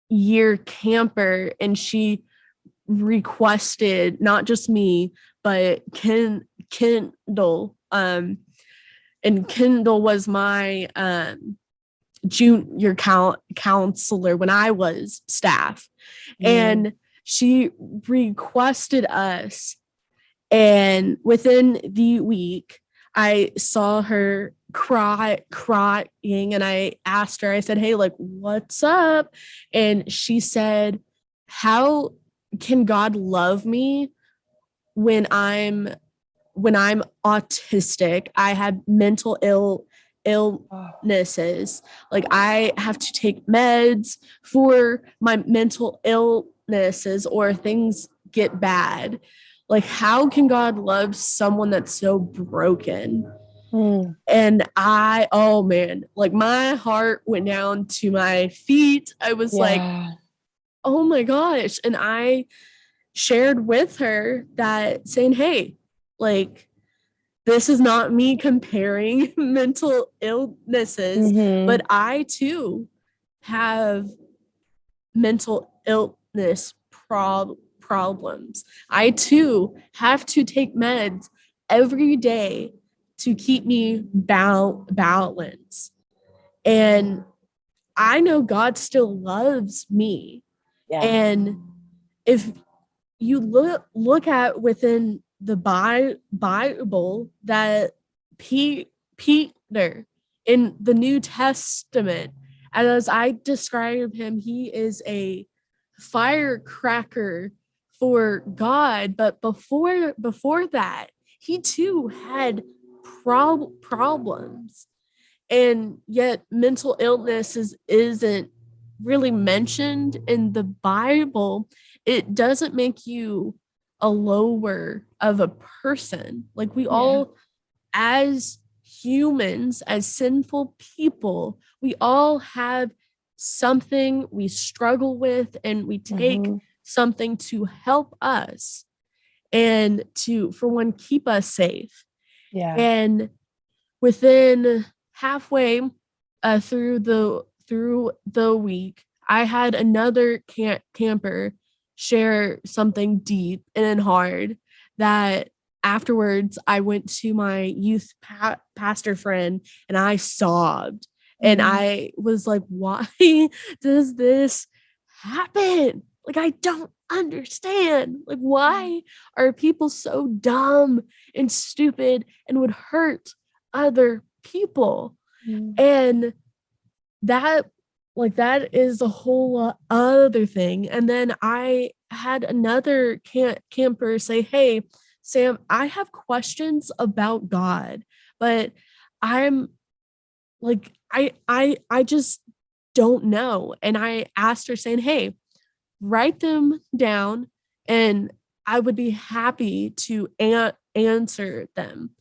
year camper, and she requested not just me but Kendall, and Kendall was my junior counselor when I was staff. Mm, And she requested us. And within the week, I saw her crying, and I asked her, I said, "Hey, like, what's up?" And she said, "How can God love me when I'm autistic? I have mental oh, illnesses. Like, I have to take meds for my mental illnesses, or things get bad. Like, how can God love someone that's so broken?" mm, And oh man, like my heart went down to my feet. I was like, yeah. "Oh my gosh." And I shared with her that, saying, "Hey, like, this is not me comparing mental illnesses, but Mm-hmm. I too have mental illness problems. I too have to take meds every day to keep me balanced. And I know God still loves me." Yeah. And if you look at within the Bible, that Peter in the New Testament, as I describe him, he is a firecracker for God. But before that, he too had problems, and yet mental illness isn't really mentioned in the Bible. It doesn't make you a lower of a person. Like, we Yeah. all, as humans, as sinful people, we all have something we struggle with, and we take Mm-hmm. something to help us, and to, for one, keep us safe. Yeah. And within halfway through the week, I had another camper share something deep and hard, that afterwards I went to my youth pastor friend and I sobbed. And Mm, I was like, "Why does this happen? Like, I don't understand. Like, why are people so dumb and stupid and would hurt other people?" mm, And that, like, that is a whole other thing. And then I had another camper say, "Hey, Sam, I have questions about God, but I'm like, I just don't know." And I asked her, saying, "Hey, write them down, and I would be happy to answer them."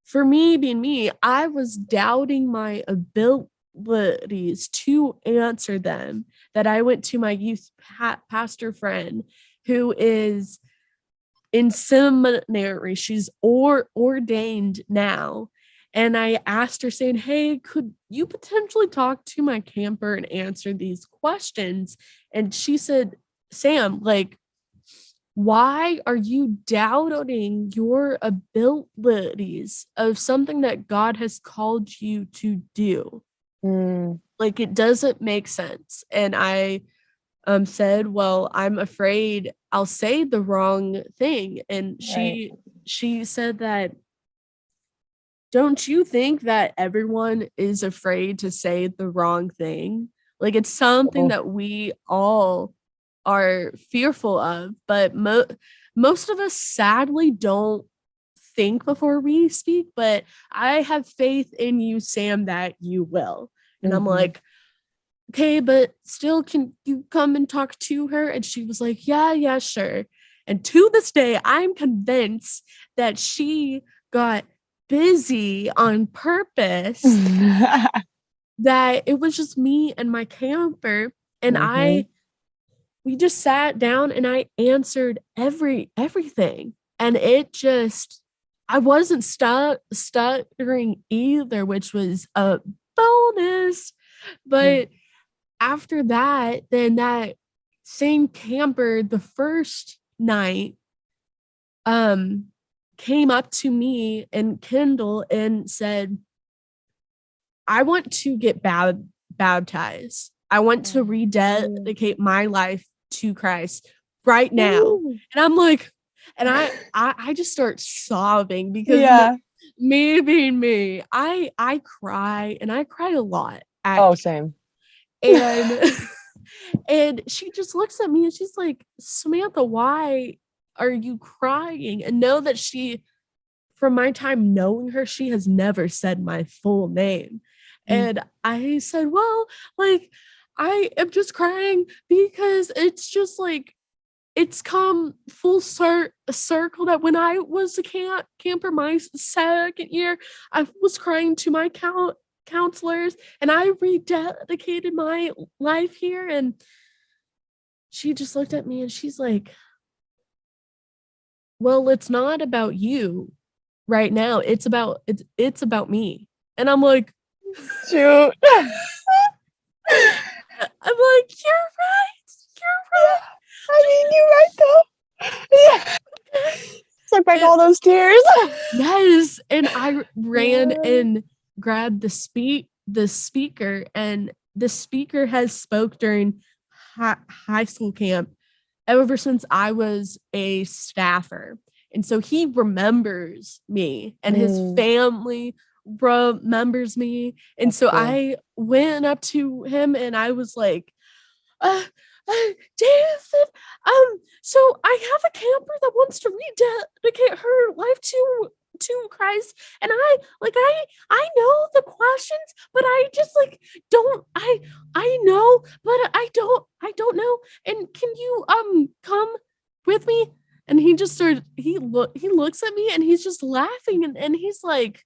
For me, being me, I was doubting my abilities to answer them. That I went to my youth pastor friend, who is in seminary. She's ordained now. And I asked her, saying, "Hey, could you potentially talk to my camper and answer these questions?" And she said, "Sam, like, Why are you doubting your abilities of something that God has called you to do? Mm, Like, it doesn't make sense. And I said, well, I'm afraid I'll say the wrong thing. And right. she said that, don't you think that everyone is afraid to say the wrong thing? Like, it's something Oh, that we all are fearful of, but most of us sadly don't think before we speak. But I have faith in you, Sam, that you will. And I'm mm-hmm. like, okay, but still, can you come and talk to her? And she was like, yeah, yeah, sure. And to this day, I'm convinced that she got busy on purpose, that it was just me and my camper. And Mm-hmm. we just sat down and I answered everything. And it just, I wasn't stuttering either, which was a bonus. But after that, then that same camper the first night um came up to me and Kendall and said, I want to get baptized. I want to Mm. rededicate my life to Christ right now. Ooh. And I'm like, and I just start sobbing because Yeah. me being me, I cry and I cry a lot at, Oh, same. and and she just looks at me and she's like, Samantha, why are you crying? And know that she, from my time knowing her, she has never said my full name. Mm. And I said, well, like, I am just crying because it's just like, it's come full circle that when I was a camper my second year, I was crying to my counselors and I rededicated my life here. And she just looked at me and she's like, well, it's not about you right now. It's about me. And I'm like, Shoot. I'm like, you're right. Yeah. I mean, You're you're right though. Yeah. right. Suck back And all those tears. yes. And I ran Yeah. and grabbed the speaker, and the speaker has spoke during high school camp ever since I was a staffer. And so he remembers me and his Mm, family remembers me. And that's so cool. I went up to him and I was like, uh, David, so I have a camper that wants to rededicate her life to Christ, and I know the questions, but I just like don't I know, but I don't know. And can you come with me? And he just started. He looks at me and he's just laughing and he's like,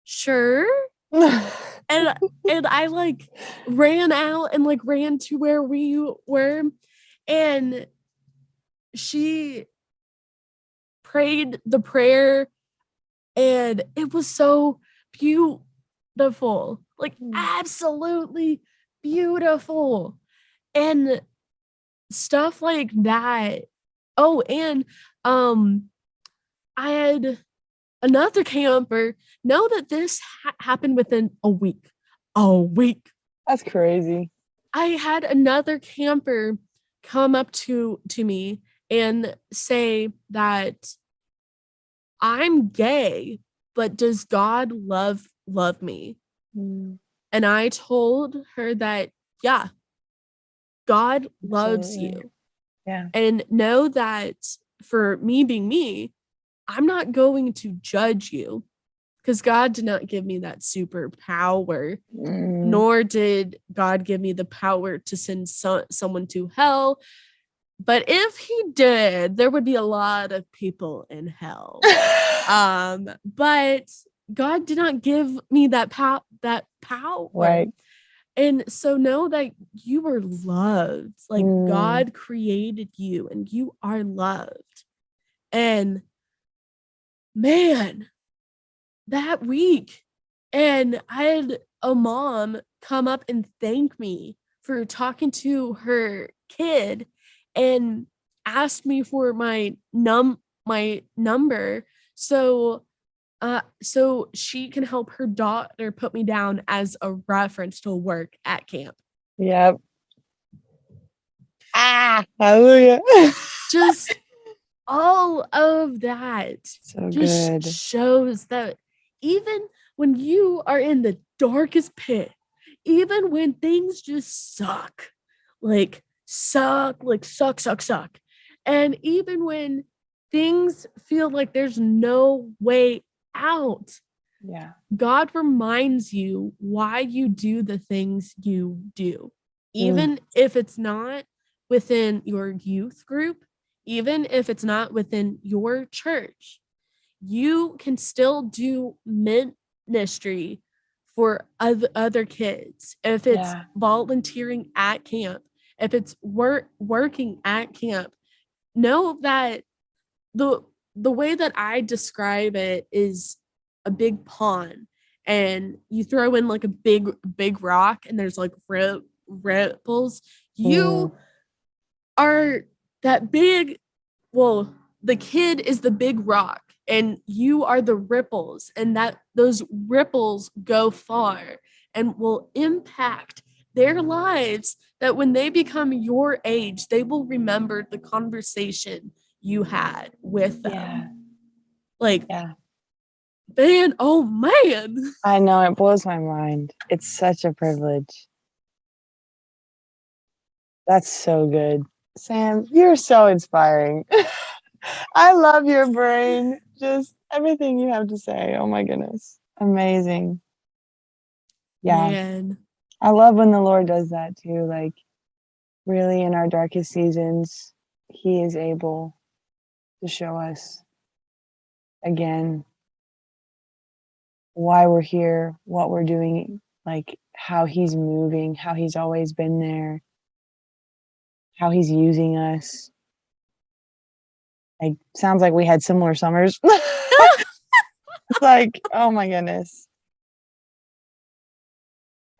sure. and and I like ran out and like ran to where we were, and she prayed the prayer and it was so beautiful, like absolutely beautiful, and stuff like that. Oh, and um I had another camper know that this happened within a week. That's crazy. I had another camper come up to me and say that I'm gay, but does God love me? Mm, And I told her that, yeah, God loves absolutely. you. Yeah. And know that for me being me, I'm not going to judge you because God did not give me that superpower, Mm. nor did God give me the power to send someone to hell. But if he did, there would be a lot of people in hell. But God did not give me that power. Right. And so know that you are loved. Like Mm. God created you and you are loved. And man, that week, and I had a mom come up and thank me for talking to her kid, and asked me for my number so she can help her daughter put me down as a reference to work at camp. Yep. Hallelujah. Just all of that So just good. shows that even when you are in the darkest pit, even when things just suck, suck, and even when things feel like there's no way out, Yeah. God reminds you why you do the things you do, Mm, even if it's not within your youth group, even if it's not within your church. You can still do ministry for other kids. If it's yeah. volunteering at camp, if it's working at camp, know that the the way that I describe it is a big pond, and you throw in like a big rock, and there's like ripples. Mm, You are that big. Well, the kid is the big rock, and you are the ripples, and that those ripples go far and will impact their lives, that when they become your age, they will remember the conversation you had with yeah. them. Like, Yeah. man, oh man. I know, it blows my mind. It's such a privilege. That's so good. Sam, you're so inspiring. I love your brain. Just everything you have to say. Oh my goodness. Amazing. Yeah. Man. I love when the Lord does that too. Like, really, in our darkest seasons, He is able to show us again why we're here, what we're doing, like how He's moving, how He's always been there, how He's using us. Like, sounds like we had similar summers. It's like, oh my goodness.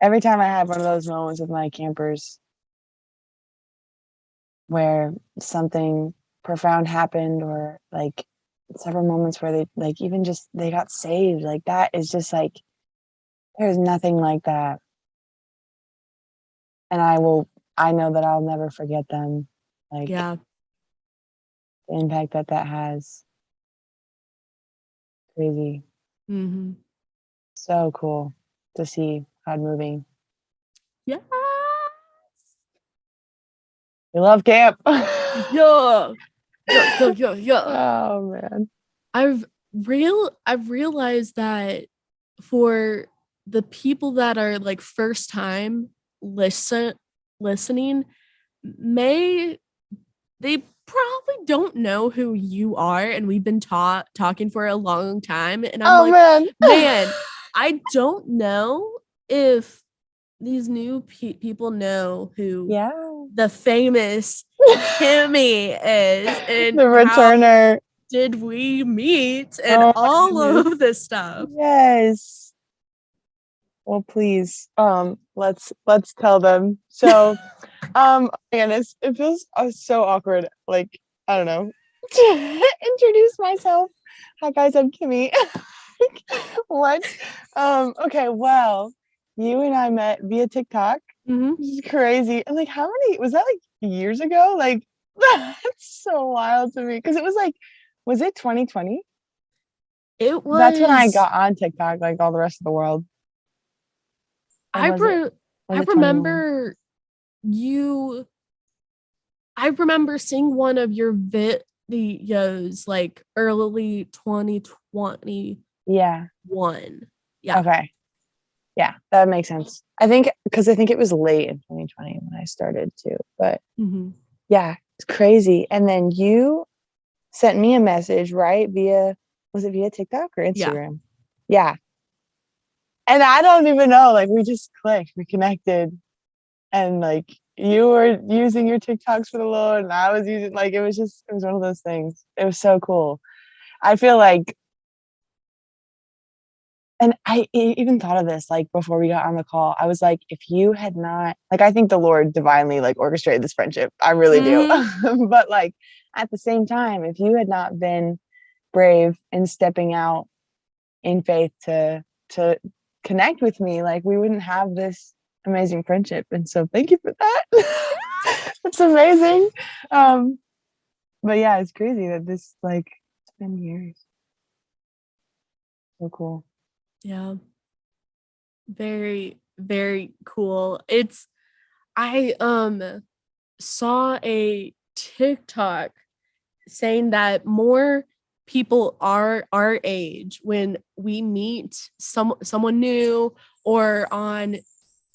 Every time I have one of those moments with my campers where something profound happened, or like several moments where they like even just they got saved, like that is just like there's nothing like that. And I know that I'll never forget them, like Yeah. the impact that that has. Crazy. Mm-hmm. So cool to see God moving. Yeah. We love camp. Yeah. Yeah. Oh man. I've realized that for the people that are like first time listening, may they probably don't know who you are, and we've been talking for a long time, and I'm Oh like, man. man, I don't know if these new people know who Yeah. the famous Kimmy is, and The how returner. did we meet, and Oh my all goodness. of this stuff. Yes. Well, please, let's tell them. So, and it feels so awkward. Like, I don't know, to introduce myself. Hi guys, I'm Kimmy. What? Okay, well, you and I met via TikTok. Mm-hmm. This is crazy. And like, how many was that? Like years ago? Like, that's so wild to me. Because it was like, was it 2020? It That's when I was got on TikTok, like all the rest of the world. Or I was it? re- Was I it 21? remember you I remember seeing one of your videos like early 2021. Yeah. Yeah. Okay. Yeah, that makes sense. I think because I think it was late in 2020 when I started too. But Mm-hmm. yeah, it's crazy. And then you sent me a message, right? Via, was it via TikTok or Yeah. Instagram? Yeah. And I don't even know. Like we just clicked, we connected, and like you were using your TikToks for the Lord, and I was using like it was one of those things. It was so cool. I feel like And even thought of this like before we got on the call. I was like, if you had not, like, I think the Lord divinely like orchestrated this friendship. I really do. Mhm. But like at the same time, if you had not been brave in stepping out in faith to connect with me, like we wouldn't have this amazing friendship. And so thank you for that. It's amazing. Um, but yeah, it's crazy that this like it's been years. So cool. Yeah. Very, very cool. I saw a TikTok saying that more people our age, when we meet someone new or on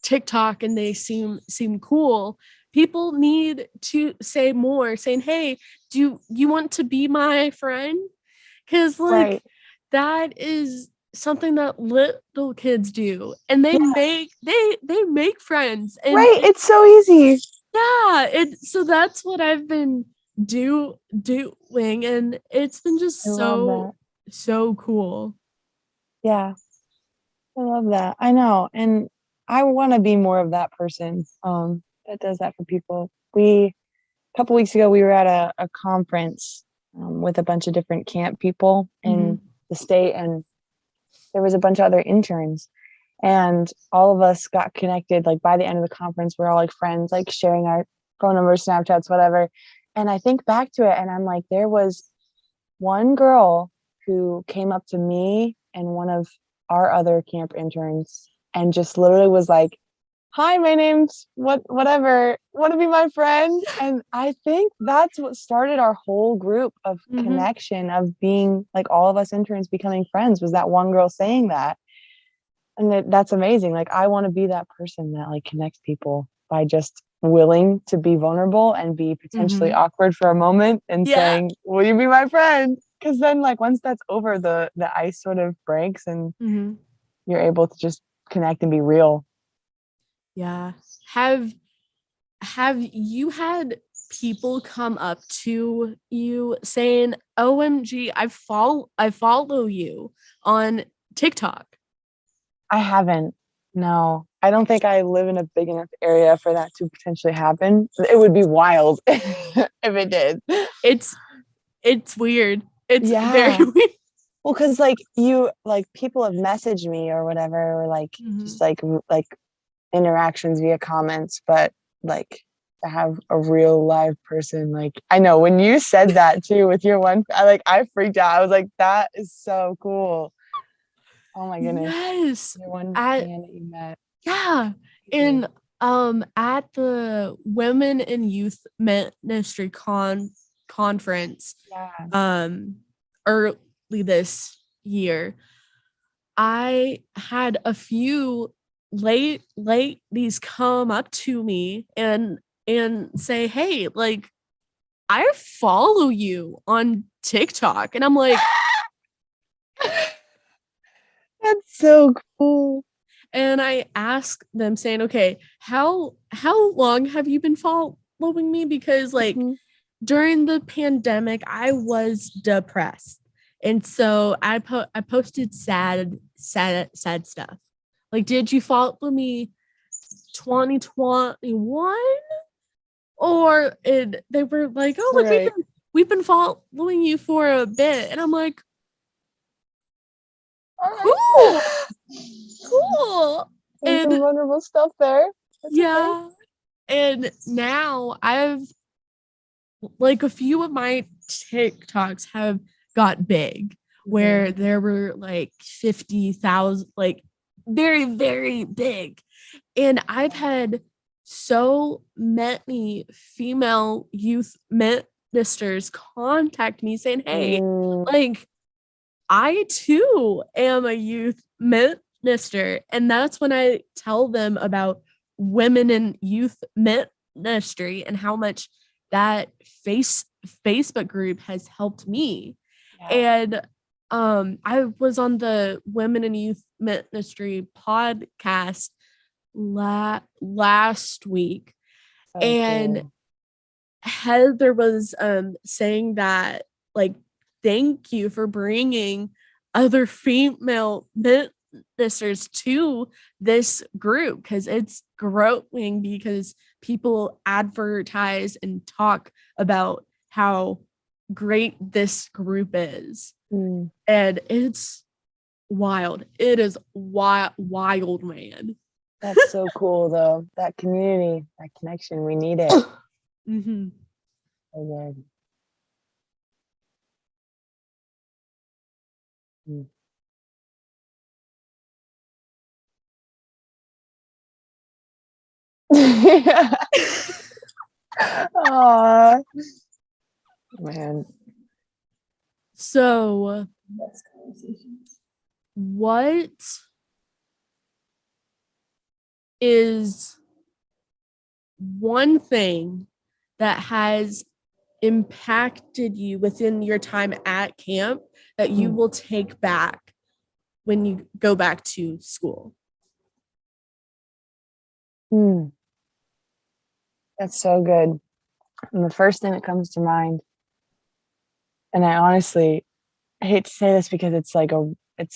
TikTok and they seem cool, people need to say more, saying, "Hey, do you want to be my friend?" Because like Right. that is something that little kids do, and they Yeah. make friends, and Right. It's so easy. yeah, so that's what I've been doing, and it's been I just love that. so cool. Yeah. I love that. I know. And I want to be more of that person that does that for people. A couple weeks ago, we were at a conference with a bunch of different camp people Hmm. in the state, and there was a bunch of other interns. And all of us got connected. Like by the end of the conference, we're all like friends, like sharing our phone numbers, Snapchats, whatever. And I think back to it, and I'm like, there was one girl who came up to me and one of our other camp interns and just literally was like, hi, my name's whatever, want to be my friend? And I think that's what started our whole group of Hmm. connection, of being like all of us interns becoming friends, was that one girl saying that. And that's amazing. Like I want to be that person that like connects people by just willing to be vulnerable and be potentially Hmm. awkward for a moment and Yeah. saying, will you be my friend? Because then like once that's over, the ice sort of breaks and Hmm. you're able to just connect and be real. Yeah. Have you had people come up to you saying, "OMG, I follow you on TikTok"? I haven't. No, I don't think I live in a big enough area for that to potentially happen. It would be wild if it did. It's it's weird. It's very Yeah. weird. Well, because like you, like people have messaged me or whatever, or like just Mhm. like interactions via comments, but like to have a real live person, like I know when you said that too with your one, I freaked out. I was like, that is so cool. Oh my goodness, Yes. your one At man that you met. Yeah. Amazing. In at the Women in Youth Ministry conference Yeah. um early this year, I had a few ladies come up to me and say, "Hey, like I follow you on TikTok." And I'm like, That's so cool. and I asked them saying, "Okay, how long have you been following me?" Because like Mhm. during the pandemic, I was depressed. And so I posted sad stuff. Like, did you follow me 2021? Or they were like, "Oh, like Right. we've been following you for a bit." And I'm like, All right. "Cool, cool." There's some And vulnerable stuff there. That's okay. yeah, and now I've like a few of my TikToks have got big, Mhm. where there were like 50,000, like very, very big. And I've had so many female youth ministers contact me saying, "Hey, Mm, like I too am a youth minister." And that's when I tell them about women in youth ministry and how much that Facebook group has helped me. yeah. And I was on the Women in Youth Ministry podcast last week, So and cool. Heather was saying that, like, thank you for bringing other female listeners to this group because it's growing because people advertise and talk about how great this group is. Mm, And it's wild. It is wild, man. that's so cool, though. That community, that connection, we need it. Mm-hmm. So good. Mm. Aw, man. So, Best conversations. what is one thing that has impacted you within your time at camp that you Mm. will take back when you go back to school? Mm. That's so good. And the first thing that comes to mind, and I honestly hate to say this because it's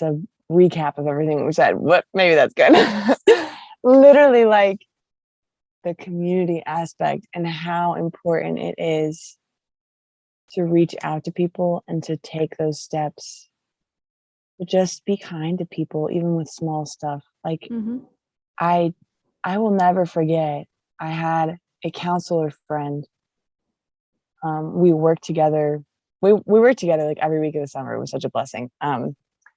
a recap of everything we said. What maybe that's good. Literally like the community aspect and how important it is to reach out to people and to take those steps. To just be kind to people, even with small stuff. Like Mm-hmm. I I will never forget. I had a counselor friend. We worked together. We worked together like every week of the summer. It was such a blessing.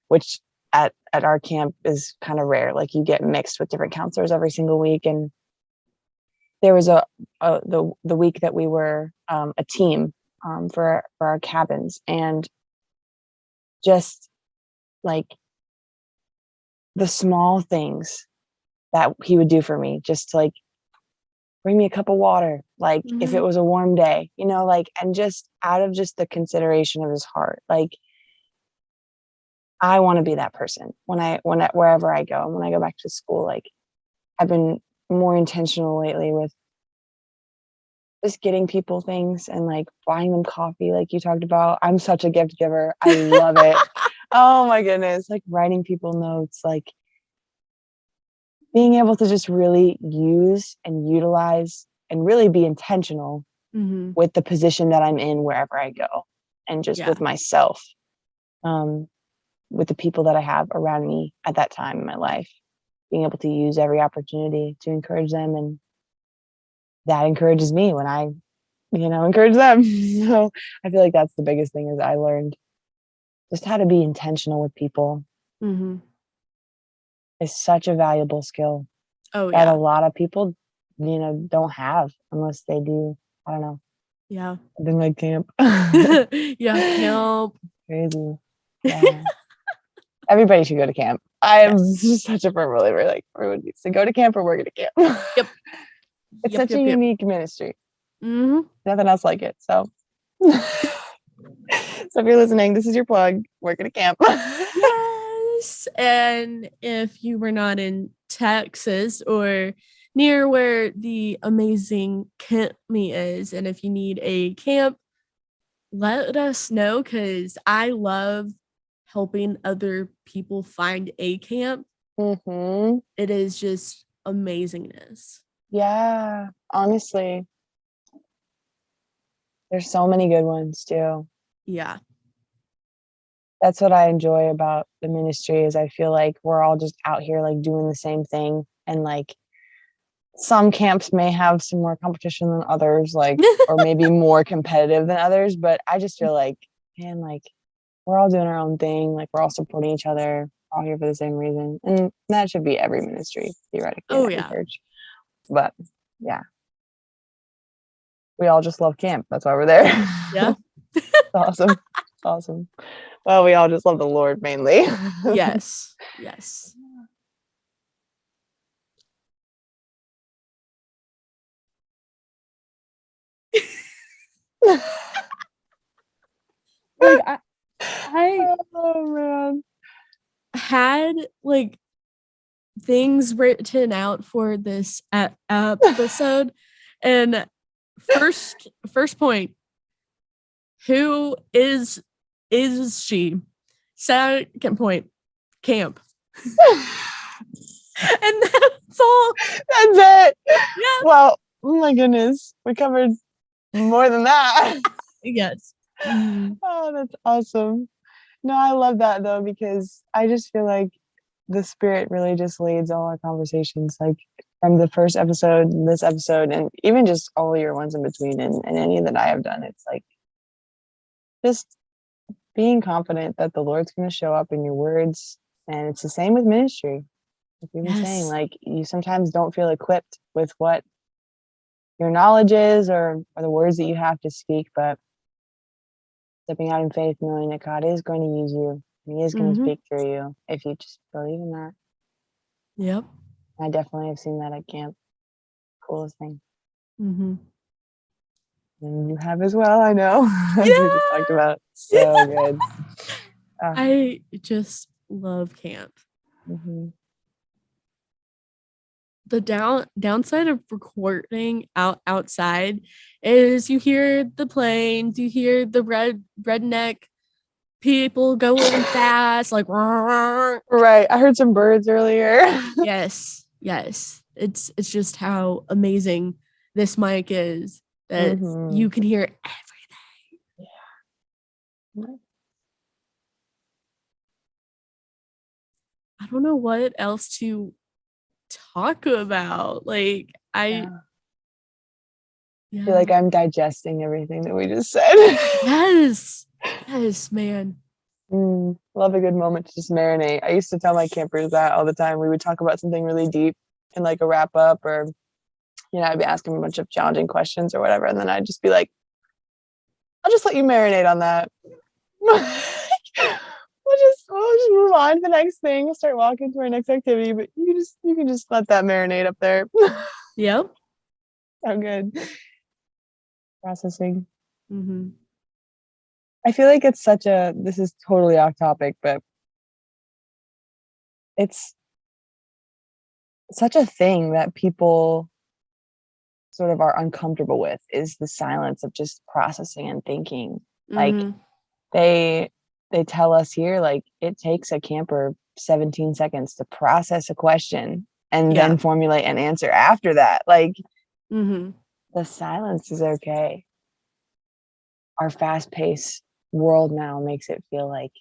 Which at our camp is kind of rare. Like you get mixed with different counselors every single week. And there was the week that we were a team for our cabins, and just like the small things that he would do for me, just to like bring me a cup of water, like if Mm-hmm. it was a warm day, like, and just out of just the consideration of his heart, like I want to be that person wherever I go. And when I go back to school, like I've been more intentional lately with just getting people things and like buying them coffee, like you talked about. I'm such a gift giver. I love it. Oh my goodness. Like writing people notes, like being able to just really use and utilize and really be intentional Mm-hmm. with the position that I'm in wherever I go, and just Yeah. with myself, um, with the people that I have around me at that time in my life, being able to use every opportunity to encourage them. And that encourages me when I, encourage them. So I feel like that's the biggest thing is I learned just how to be intentional with people Mm-hmm. is such a valuable skill Oh, that a yeah. lot of people, don't have unless they do. I don't know. Yeah. Something like camp. Yeah. Camp. Crazy. Yeah. Everybody should go to camp. I'm Yes. just such a firm believer. Like everyone needs to go to camp or work at a camp. Yep. It's Yep. such a Yep. Yep. unique ministry. Mm-hmm. Nothing else like it. So, so if you're listening, this is your plug. Work at a camp. Yes. And if you were not in Texas or near where the amazing Kimi is, and if you need a camp, let us know because I love helping other people find a camp. Hmm. It is just amazingness. Yeah, honestly, there's so many good ones too. Yeah. That's what I enjoy about the ministry is I feel like we're all just out here like doing the same thing, and like some camps may have some more competition than others, like, or maybe more competitive than others, but I just feel like, man, like we're all doing our own thing, like we're all supporting each other, we're all here for the same reason. And that should be every ministry, theoretically, in Oh, every yeah. church. But yeah, we all just love camp. That's why we're there. Yeah. Awesome. Awesome. Well, we all just love the Lord mainly. Yes. Yes. Like I Oh man. had like things written out for this episode, and first point, who is she? Second point, camp. And that's all. That's it. Yeah. Well, oh my goodness, we covered more than that. Yes. Mhm. Oh, that's awesome. No, I love that though, because I just feel like the spirit really just leads all our conversations, like from the first episode, this episode, and even just all your ones in between, and any that I have done. It's like just being confident that the Lord's going to show up in your words. And it's the same with ministry. Like we've been saying, Yes. like you sometimes don't feel equipped with what your knowledge is or the words that you have to speak, but stepping out in faith, knowing that God is going to use you, and He is going to Mm-hmm. speak through you if you just believe in that. Yep. I definitely have seen that at camp. Coolest thing. Mm-hmm. And you have as well, I know, as we just talked about. Yeah. So good. I just love camp. Mm-hmm. The downside of recording outside is you hear the planes, you hear the redneck people going fast, like Right. I heard some birds earlier. yes. It's just how amazing this mic is that Mm-hmm. you can hear everything. Yeah. I don't know what else to talk about. Like I I feel yeah. like I'm digesting everything that we just said. Yes. Yes, man. Love a good moment to just marinate. I used to tell my campers that all the time. We would talk about something really deep in like a wrap up, or I'd be asking a bunch of challenging questions or whatever, and then I'd just be like, I'll just let you marinate on that. we'll just move on to the next thing. We'll start walking to our next activity, but you can just let that marinate up there. Yep. So good. Processing. Mm-hmm. I feel like it's this is totally off topic, but it's such a thing that people sort of are uncomfortable with, is the silence of just processing and thinking. Like Mm-hmm. they tell us here, like it takes a camper 17 seconds to process a question and Yeah. then formulate an answer after that. Like Mm-hmm. the silence is okay. Our fast-paced world now makes it feel like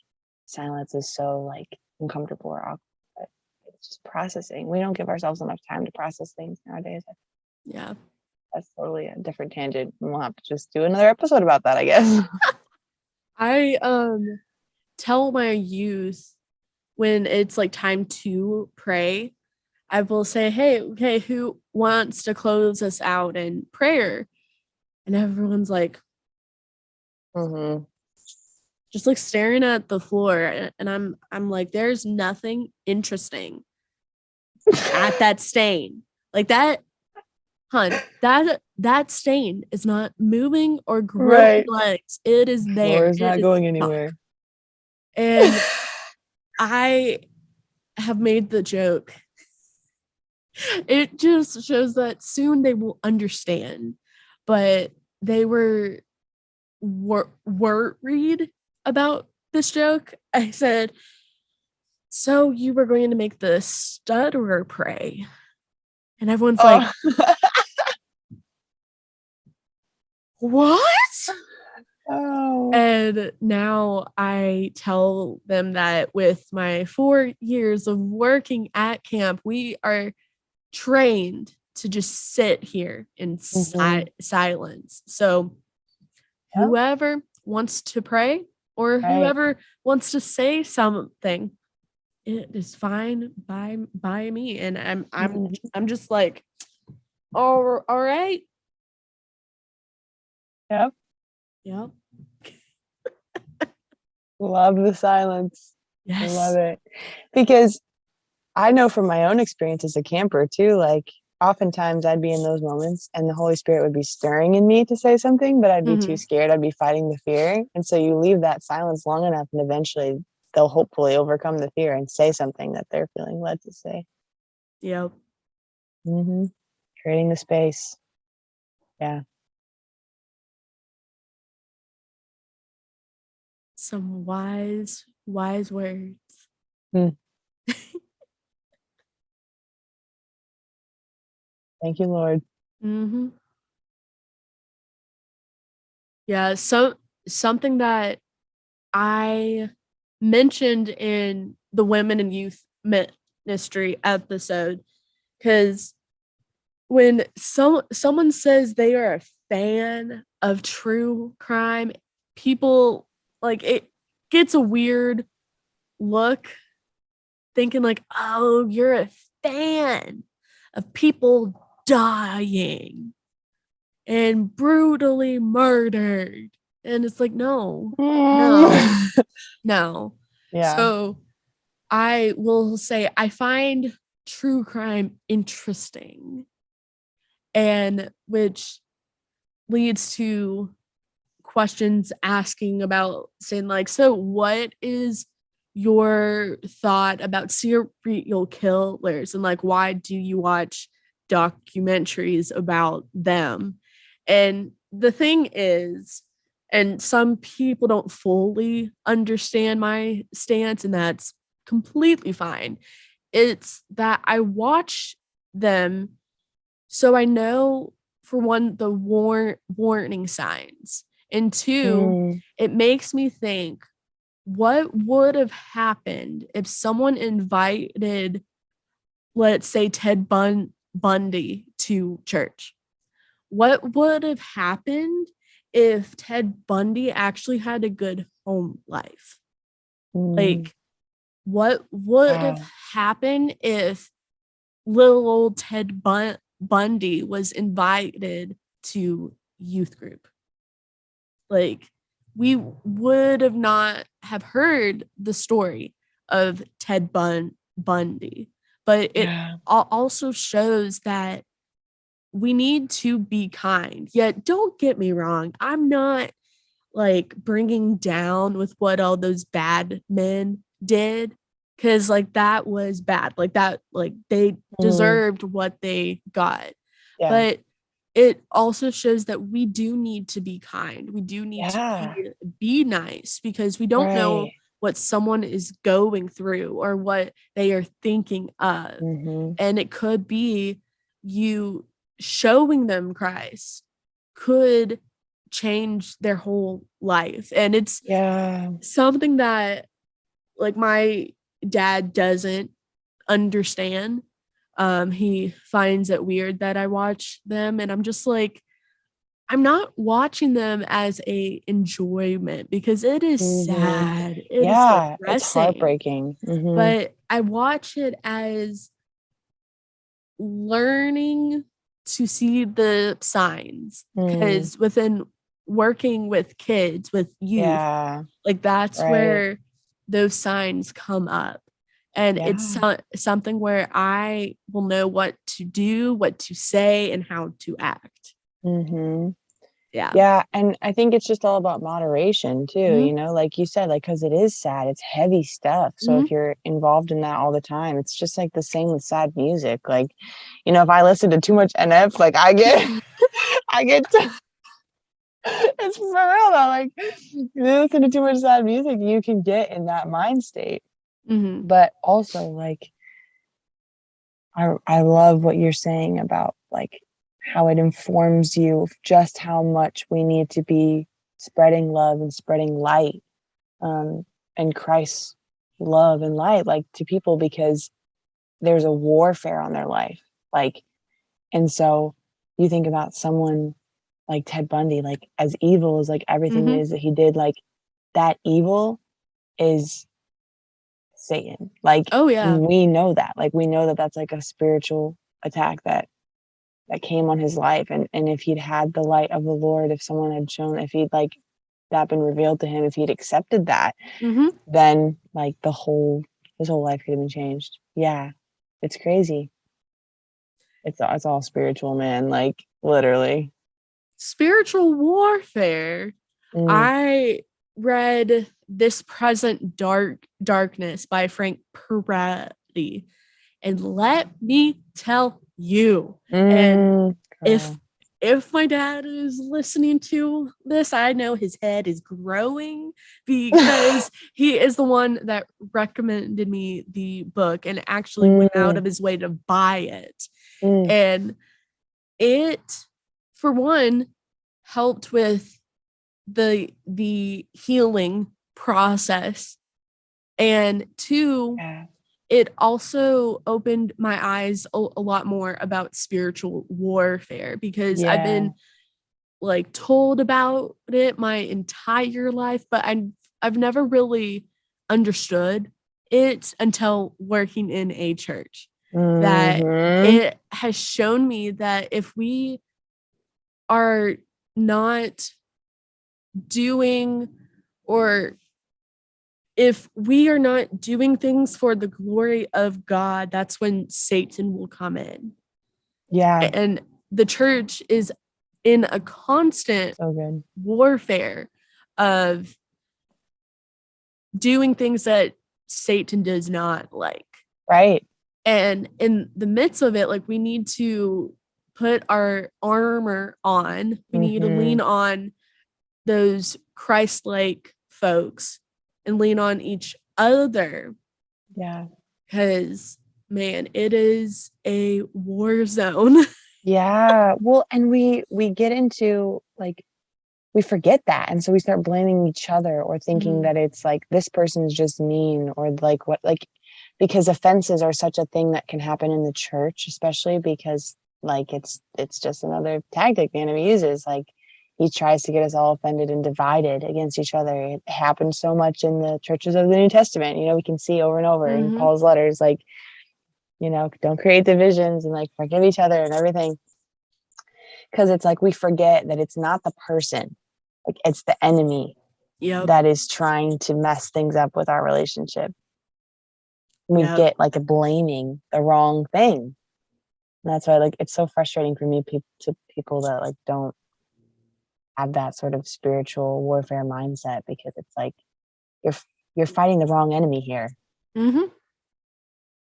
silence is so like uncomfortable or awkward. But it's just processing. We don't give ourselves enough time to process things nowadays. Yeah. That's totally a different tangent. We'll have to just do another episode about that, I guess. I tell my youth when it's like time to pray, I will say, hey, okay, who wants to close us out in prayer? And everyone's like, Mm-hmm. just like staring at the floor. And I'm like, there's nothing interesting at that stain. Like that, hun, that stain is not moving or growing Right. legs. It is Floor there. is It not is going stuck. anywhere. And I have made the joke. It just shows that soon they will understand. But they were worried about this joke. I said, so you were going to make the stutterer pray. And everyone's like, Oh. what? Oh. And now I tell them that with my 4 years of working at camp, we are trained to just sit here in Mm-hmm. silence. So Yep. whoever wants to pray or Right. whoever wants to say something, it is fine by me. And Mhm. I'm just like, all right. Yep. Yep. Love the silence. I love Yes. it. Because I know from my own experience as a camper too, like oftentimes I'd be in those moments and the Holy Spirit would be stirring in me to say something, but I'd be too Mm-hmm. scared. I'd be fighting the fear. And so you leave that silence long enough and eventually they'll hopefully overcome the fear and say something that they're feeling led to say. Yep. Mm-hmm. Creating the space. Yeah. Some wise words. Mm. Thank you, Lord. Mm-hmm. Yeah. So something that I mentioned in the women and youth ministry episode, because when someone says they are a fan of true crime, people like it gets a weird look, thinking like, oh, you're a fan of people dying and brutally murdered. And it's like, no, no, Mm. no. Yeah. So I will say I find true crime interesting, and which leads to questions asking about saying like, so what is your thought about serial killers, and like why do you watch documentaries about them? And the thing is, and some people don't fully understand my stance, and that's completely fine, it's that I watch them so I know, for one, the warning signs, and two, Mm. it makes me think, what would have happened if someone invited, let's say, Bundy to church? What would have happened if Ted Bundy actually had a good home life? Mm. Like, what would have Wow. happened if little old Bundy was invited to youth group? Like, we would have not have heard the story of Bundy, but it Yeah. also shows that we need to be kind. Yet, don't get me wrong, I'm not like bringing down with what all those bad men did, because like that was bad, like that, like they Mm. deserved what they got. Yeah. But it also shows that we do need to be kind, we do need to Yeah. be nice, because we don't know Right. what someone is going through or what they are thinking of. Mm-hmm. And it could be you showing them Christ could change their whole life. And it's Yeah. something that like my dad doesn't understand. He finds it weird that I watch them, and I'm just like, I'm not watching them as a enjoyment, because it is Mm-hmm. sad, it is Yeah. It's depressing, heartbreaking. Mm-hmm. but I watch it as learning to see the signs, Mm. because within working with kids, with youth, Yeah. like that's Right. where those signs come up. And it's Yeah. something where I will know what to do, what to say, and how to act. Mm-hmm. Yeah. Yeah, and I think it's just all about moderation too, Mm-hmm. like you said, like, because it is sad, it's heavy stuff. So Mm-hmm. if you're involved in that all the time, it's just like the same with sad music. Like, if I listen to too much NF, like I get it's for real though. Like, you listen to too much sad music, you can get in that mind state. Mm-hmm. But also, like, I love what you're saying about like how it informs you of just how much we need to be spreading love and spreading light, um, and Christ's love and light, like, to people, because there's a warfare on their life. Like, and so you think about someone like Ted Bundy, like, as evil as like everything Mm-hmm. is that he did, like, that evil is Satan. Like, Oh yeah. we know that. Like, we know that that's like a spiritual attack that came on his life. And if he'd had the light of the Lord, if someone had shown, if he'd like that been revealed to him, if he'd accepted that, Mm-hmm. then like his whole life could have been changed. Yeah. It's crazy. It's all spiritual, man. Like, literally. Spiritual warfare. Mm. I read This Present Darkness by Frank Peretti. And let me tell you, and if Girl. my dad is listening to this, I know his head is growing, because he is the one that recommended me the book and actually went out Mm. of his way to buy it. Mm. And it, for one, helped with the healing process, and two, Yeah. it also opened my eyes a lot more about spiritual warfare, because I've Yeah. been like told about it my entire life, but I've never really understood it until working in a church. That Mm-hmm. it has shown me that if we are not doing, or if we are not doing things for the glory of God, that's when Satan will come in. Yeah. And the church is in a constant So good. warfare of doing things that Satan does not like. Right. And in the midst of it, like, we need to put our armor on. We need to Mm-hmm. lean on those Christ-like folks and lean on each other, Yeah. because man, it is a war zone. Yeah. Well, and we get into like we forget that. And so we start blaming each other or thinking Mhm. that it's like this person's just mean or like what like because offenses are such a thing that can happen in the church, especially because like it's just another tactic the enemy uses. Like he tries to get us all offended and divided against each other. It happens so much in the churches of the New Testament. You know, we can see over and over in Mhm. Paul's letters, like, you know, don't create divisions and like forgive each other and everything. Because it's like we forget that it's not the person, like it's the enemy Yep. that is trying to mess things up with our relationship. We Yep. get like blaming the wrong thing. And that's why like it's so frustrating for me to people that like don't have that sort of spiritual warfare mindset because it's like you're you're fighting the wrong enemy here, Mhm.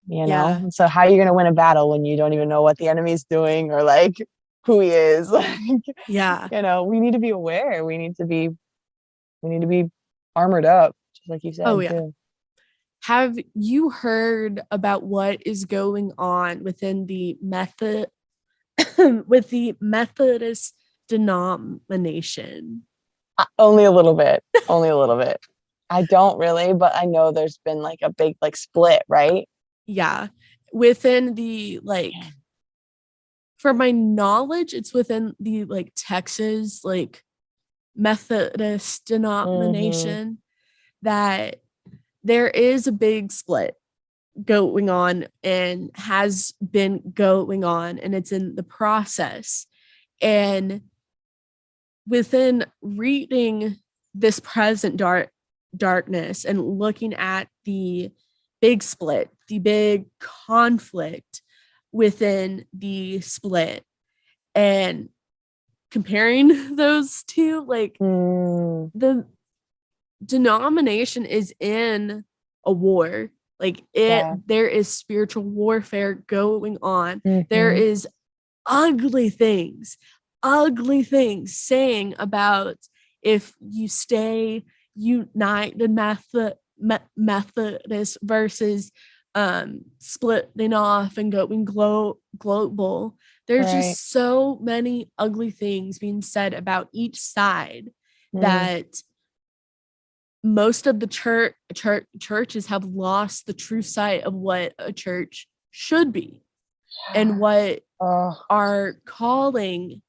you know? Yeah. So how are you going to win a battle when you don't even know what the enemy's doing or like who he is? Like, Yeah. you know, we need to be aware. We need to be armored up, just like you Oh said yeah. too. Have you heard about what is going on within the method with the Methodist denomination? Only a little bit. Only a little bit. I don't really, but I know there's been like a big like split, right? Yeah. Within the Yeah. like, from my knowledge, it's within the like Texas like Methodist Mm-hmm. denomination, that there is a big split going on and has been going on, and it's in the process. And within reading this present darkness and looking at the big split, the big conflict within the split, and comparing those two, like, Mm, the denomination is in a war. Like, it, yeah. there is spiritual warfare going on. There Mm-hmm. is ugly things, saying about if you stay united Methodist versus splitting off and going global. There's Right. just so many ugly things being said about each side, Mm, that most of the churches have lost the true sight of what a church should be, and what oh. our calling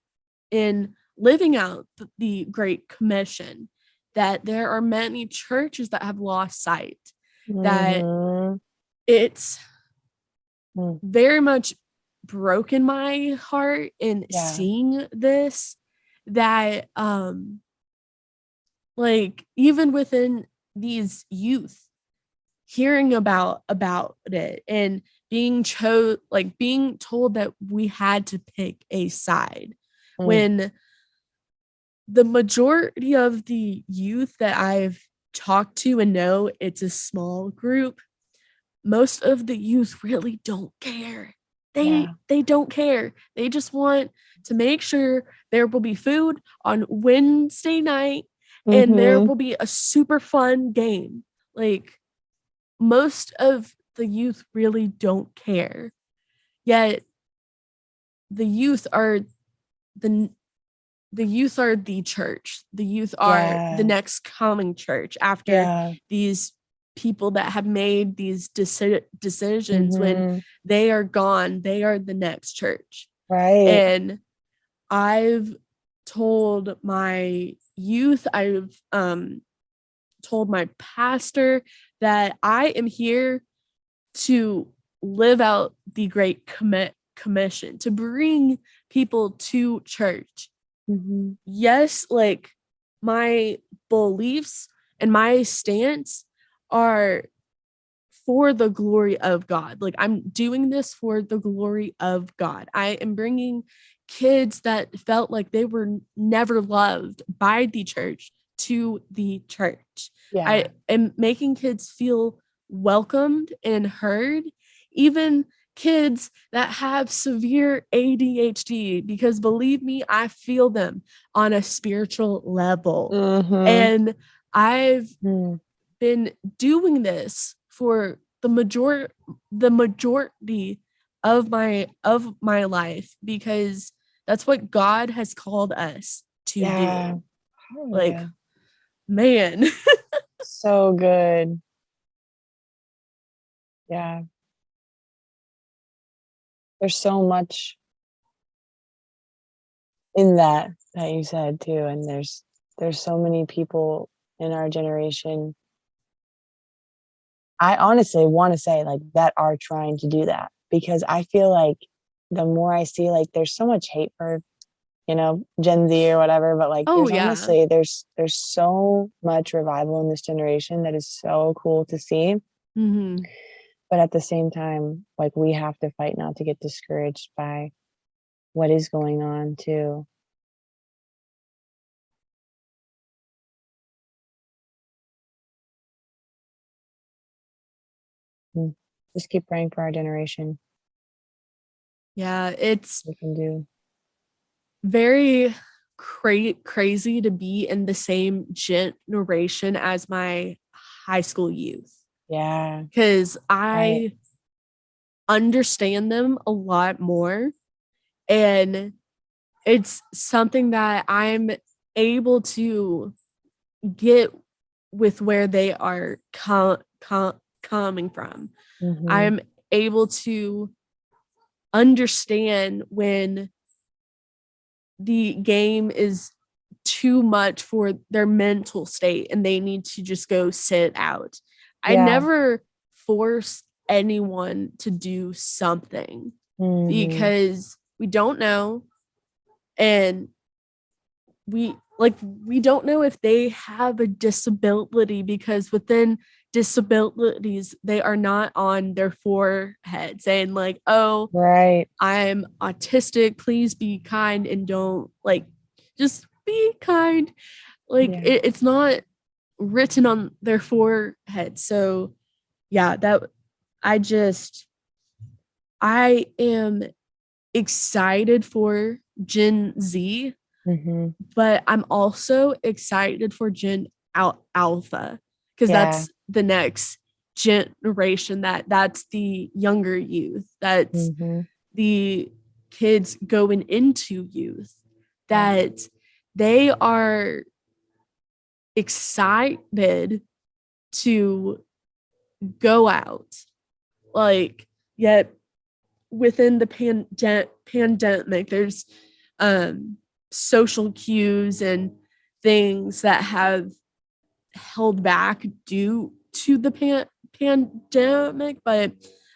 in living out the Great Commission. That there are many churches that have lost sight, that Mm-hmm. it's Mm, very much broken my heart in yeah. seeing this, that like, even within these youth, hearing about it and being told that we had to pick a side, Mm, when the majority of the youth that I've talked to, and know it's a small group, most of the youth really don't care. yeah. They don't care. They just want to make sure there will be food on Wednesday night, and there Mm-hmm. will be a super fun game. Like, most of the youth really don't care. Yet the youth are the the youth are the church. The youth are the Yeah. next coming church after Yeah. these people that have made these decisions. When Mm-hmm. they are gone, they are the next church. Right. And I've told my youth, I've told my pastor that I am here to live out the Great Commission, to bring people to church. Mm-hmm. Yes, like my beliefs and my stance are for the glory of God. Like I'm doing this for the glory of God. I am bringing kids that felt like they were never loved by the church to the church. I Yeah. am making kids feel welcomed and heard, even kids that have severe ADHD, because believe me, I feel them on a spiritual level. Mm-hmm. And I've Mm. been doing this for the majority of my life, because that's what God has called us to Yeah. do. Like, Hallelujah. man. So good. Yeah. There's so much in that you said too. And there's so many people in our generation. I honestly want to say like that are trying to do that because I feel like the more I see like there's so much hate for, Gen Z or whatever, but like Oh there's yeah. honestly there's so much revival in this generation that is so cool to see. Hmm. But at the same time, like we have to fight not to get discouraged by what is going on too. Mm. Just keep praying for our generation. Yeah, it's We can do. very crazy to be in the same generation as my high school youth, Yeah. because Right. I understand them a lot more, and it's something that I'm able to get with where they are coming from. Mm-hmm. I'm able to understand when the game is too much for their mental state and they need to just go sit out. I Yeah. never force anyone to do something, Mm-hmm. because we don't know, and we don't know if they have a disability, because within disabilities they are not on their forehead saying like, oh, Right. I'm autistic, please be kind and don't like, just be kind. Like Yeah. it's not written on their forehead. So yeah, that I just I am excited for Gen Z, Mm-hmm. but I'm also excited for Gen Alpha, because Yeah. that's the next generation, that's the younger youth, that's Mm-hmm. the kids going into youth, Yeah. that they are excited to go out. Like, yet within the pandemic, there's um, social cues and things that have held back due to the pandemic. But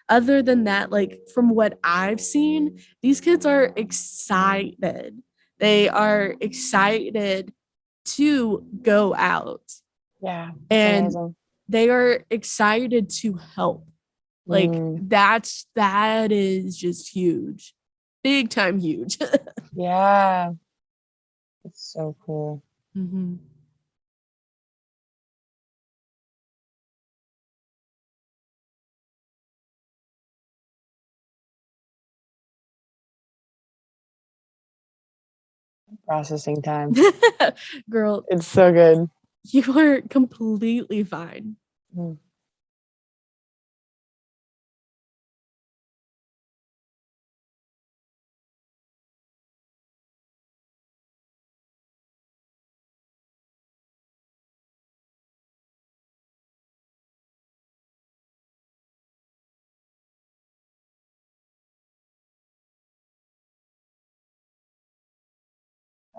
other than that, like from what I've seen, these kids are excited. They are excited to go out, Yeah. It's and amazing. they are excited to help. Like Mm. that is just huge. Big time huge. Yeah. It's so cool. Hmm. Processing time. Girl, It's so good. you are completely fine. Mm.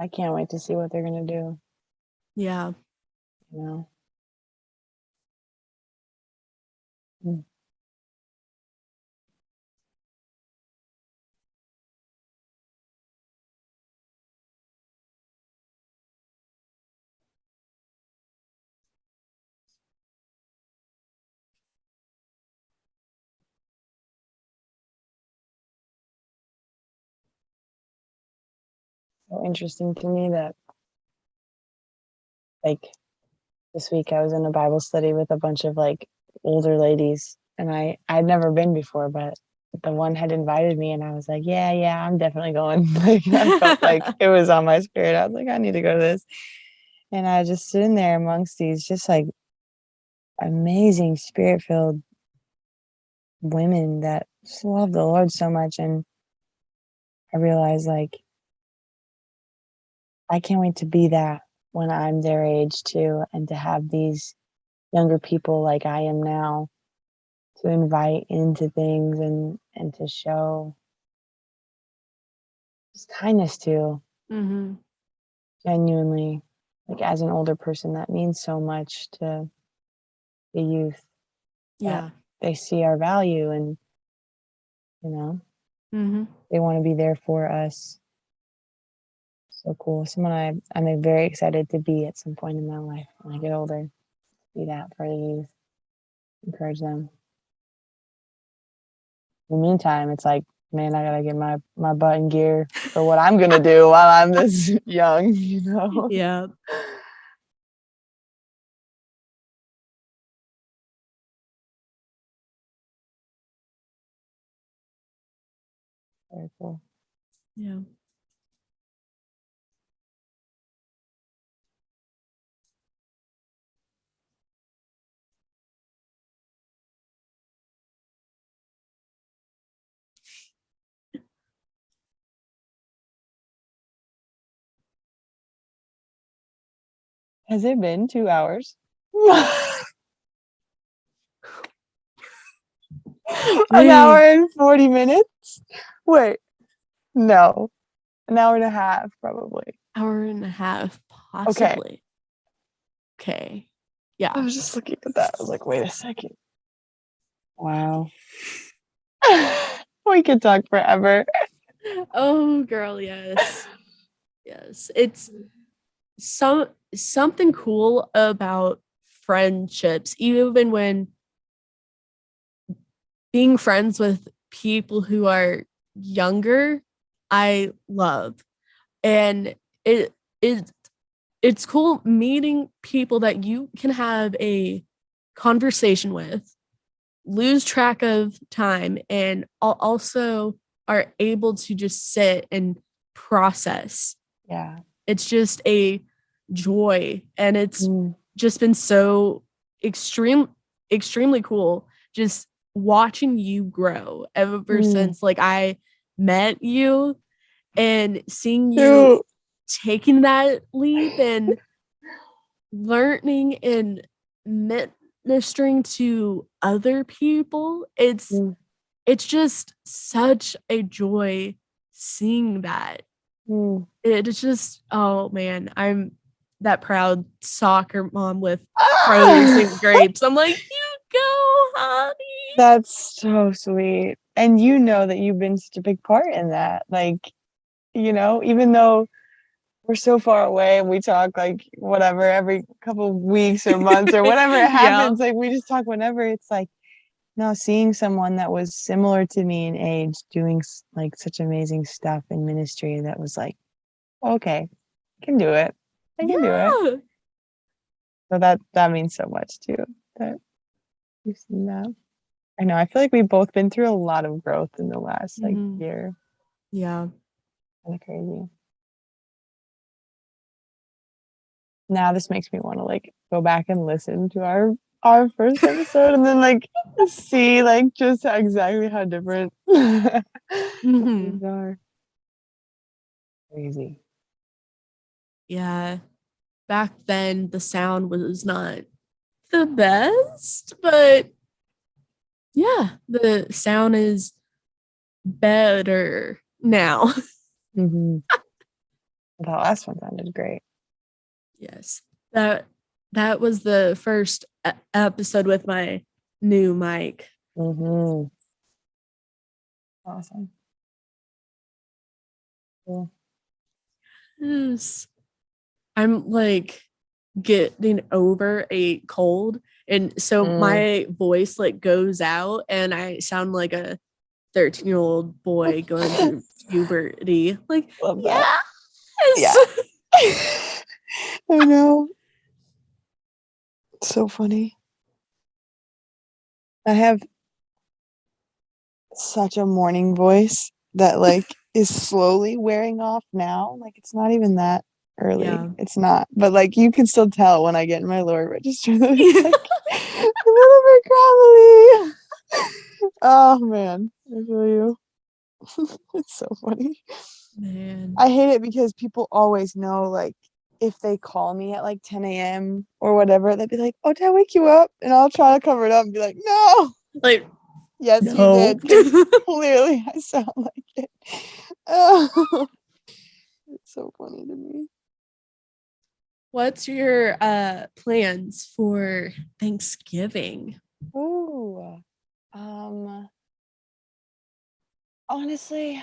I can't wait to see what they're gonna do. Yeah. You know. Mm. So interesting to me that like this week I was in a Bible study with a bunch of like older ladies, and I'd never been before, but the one had invited me, and I was like, yeah, I'm definitely going. Like I felt like it was on my spirit. I was like, I need to go to this, and I just sitting there amongst these just like amazing spirit filled women that just love the Lord so much, and I realized like I can't wait to be that when I'm their age too, and to have these younger people like I am now to invite into things and to show just kindness to Mm-hmm. genuinely, like as an older person that means so much to the youth, that Yeah. they see our value, and you know Mm-hmm. they want to be there for us. So cool. Someone I'm like, very excited to be at some point in my life when I get older. Be that for the youth, encourage them. In the meantime, it's like, man, I gotta get my butt in gear for what I'm gonna do while I'm this young, you know. Yeah. Very cool. Yeah. Has it been 2 hours? An hour Wait. and 40 minutes? Wait, no, an hour and a half, probably. Hour and a half, Okay. possibly. Okay. I Yeah. was just looking at that. I was like, wait a second. Wow. We could talk forever. Oh, girl, yes. Yes. It's something cool about friendships, even when being friends with people who are younger, I love. And it it's cool meeting people that you can have a conversation with, lose track of time, and also are able to just sit and process. Yeah. It's just a joy, and it's Mm, just been so extremely cool just watching you grow ever mm. since like I met you and seeing you Shoot. taking that leap and learning and ministering to other people. Mm, It's just such a joy seeing that. mm. It's just, oh man, I'm that proud soccer mom with frozen Ah! grapes. I'm like, you go, honey. That's so sweet. And you know that you've been such a big part in that. Like, even though we're so far away and we talk like whatever every couple of weeks or months or whatever it Yeah. happens, like we just talk whenever. It's like, no, seeing someone that was similar to me in age doing like such amazing stuff in ministry, that was like, okay, I can do it. I can do it. Yeah. So that means so much too, that you've seen that. I know. I feel like we've both been through a lot of growth in the last like Mhm. year. Yeah. Kind of crazy. Now this makes me want to like go back and listen to our first episode, and then like see like just exactly how different Hmm. things are. Crazy. Yeah. Back then, the sound was not the best, but yeah, the sound is better now. Hmm. That last one sounded great. Yes. That was the first episode with my new mic. Mm-hmm. Awesome. Cool. Yes. I'm like getting over a cold, and so Mm. my voice like goes out and I sound like a 13-year-old boy going through puberty. Like, Love that. yes. Yeah. I know. So funny. I have such a morning voice that like is slowly wearing off now. Like it's not even that Yeah. early. It's not. But like you can still tell when I get in my lower register that it's like a little bit gravelly. Oh man. I feel you. It's so funny. Man. I hate it because people always know like if they call me at like 10 a.m. or whatever, they'd be like, "Oh, did I wake you up?" And I'll try to cover it up and be like, "No." Like, Yes, you no. did, because clearly I sound like it. Oh, it's so funny to me. What's your plans for Thanksgiving? Ooh, um, honestly,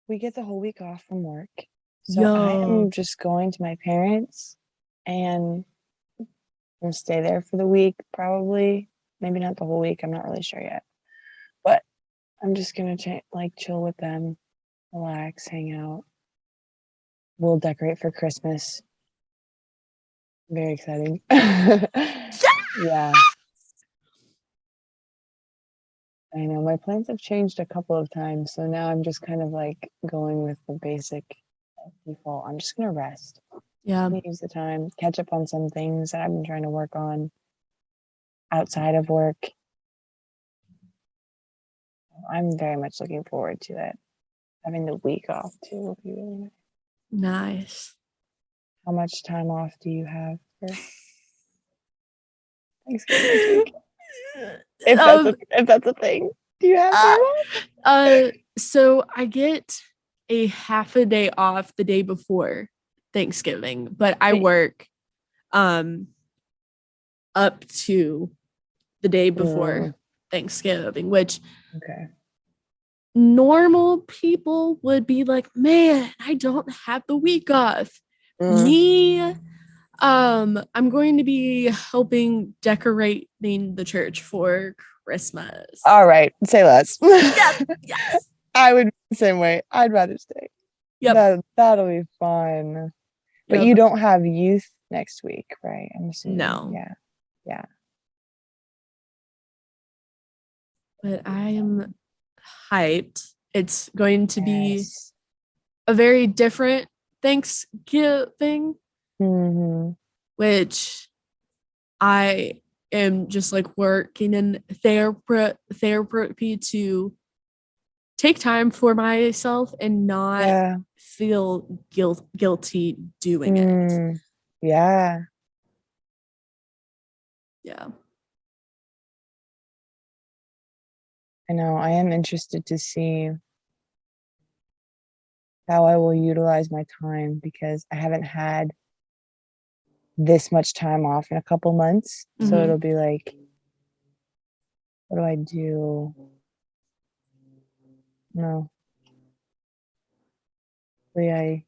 we get the whole week off from work. So I Yo. am just going to my parents and I'm gonna stay there for the week, probably. Maybe not the whole week. I'm not really sure yet. But I'm just gonna like chill with them, relax, hang out. We'll decorate for Christmas. Very exciting. Yeah, I know my plans have changed a couple of times, so now I'm just kind of like going with the basic default. I'm just gonna rest, Yeah. use the time, catch up on some things that I've been trying to work on outside of work. I'm very much looking forward to it. Having the week off too will be really nice. Nice. How much time off do you have for Thanksgiving next week? Um, If that's a thing, do you have uh, time off? so I get a half a day off the day before Thanksgiving, but I Wait. work um up to the day before Mm, Thanksgiving, which okay. normal people would be like, man, I don't have the week off. Mm. Me, I'm going to be helping decorating the church for Christmas. All right, say less. Yes, yes. I would be the same way. I'd rather stay. Yep, That'll be fun. But yep. you don't have youth next week, right? I'm assuming. No, Yeah. Yeah. but I am hyped. It's going to be Yes. a very different Thanksgiving, Hmm. which I am just like working in therapy to take time for myself and not Yeah. feel guilty doing it. Mm. Yeah. Yeah. I know. I am interested to see how I will utilize my time because I haven't had this much time off in a couple months. So Mm-hmm. it'll be like, what do I do? No, hopefully I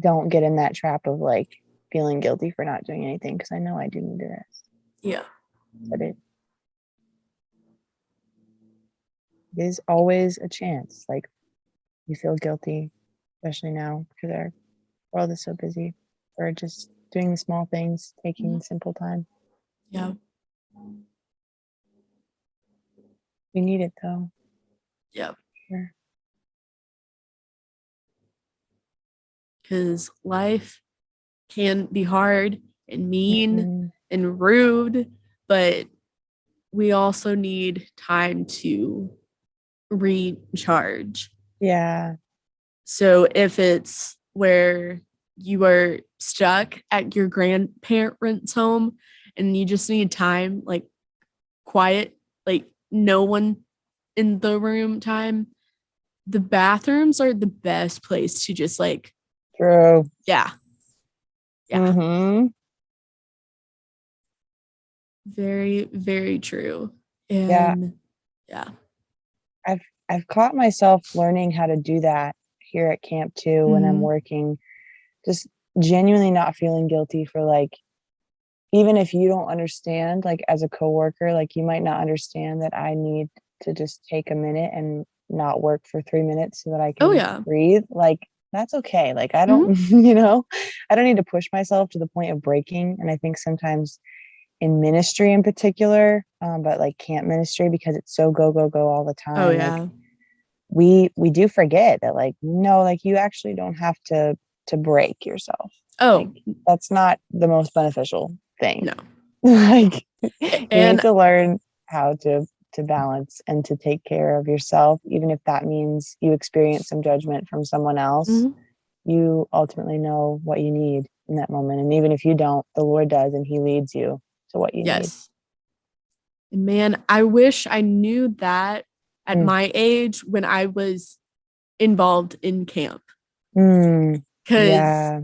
don't get in that trap of like feeling guilty for not doing anything because I know I do need to rest. Yeah. But it is always a chance. Like you feel guilty, especially now because our world is so busy, or just doing the small things, Mhm. taking simple time. Yeah. We need it though. Yeah. Sure. Because life can be hard and mean Mhm. and rude, but we also need time to recharge. Yeah. So if it's where you are stuck at your grandparents' home and you just need time, like quiet, like no one in the room time, the bathrooms are the best place to just like True. Yeah. Yeah. Mm-hmm. Very, very true. Yeah. And yeah. I've I've caught myself learning how to do that here at camp too when I'm Mhm. working. Just genuinely not feeling guilty for like even if you don't understand, like as a coworker, like you might not understand that I need to just take a minute and not work for 3 minutes so that I Oh can yeah. breathe. Like that's okay. Like I Mhm. don't, I don't need to push myself to the point of breaking. And I think sometimes in ministry in particular, but like camp ministry because it's so go go go all the Oh time. Like yeah. we do forget that like no, like you actually don't have to break yourself. Like Oh, that's not the most beneficial thing. no. Like you need And to learn how to balance and to take care of yourself, even if that means you experience some judgment from someone else. mhm, You ultimately know what you need in that moment. And even if you don't, the Lord does and he leads you to what you need. yes. And man, I wish I knew that at Mm. my age when I was involved in camp. Mm. Cause Yeah.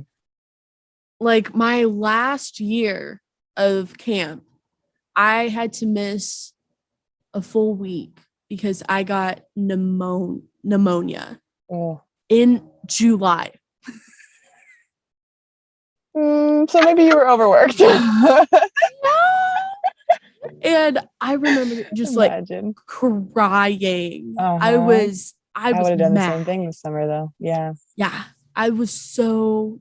like my last year of camp, I had to miss a full week because I got pneumonia Oh. in July. So maybe you were overworked. And I remember just like Imagine. crying. I Uh-huh. was I I would was have done the same mad. thing this summer though. Yeah. Yeah. I was so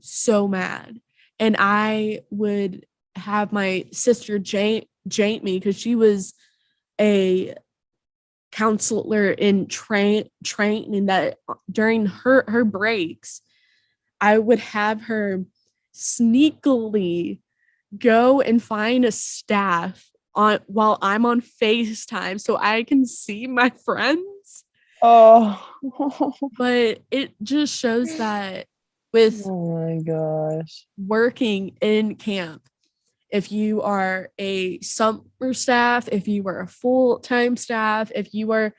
mad. And I would have my sister Jane me because she was a counselor in training that during her breaks, I would have her sneakily go and find a staff on while I'm on FaceTime so I can see my friends. Oh. But it just shows that with Oh my gosh. working in camp, if you are a summer staff, if you are a full-time staff, if you are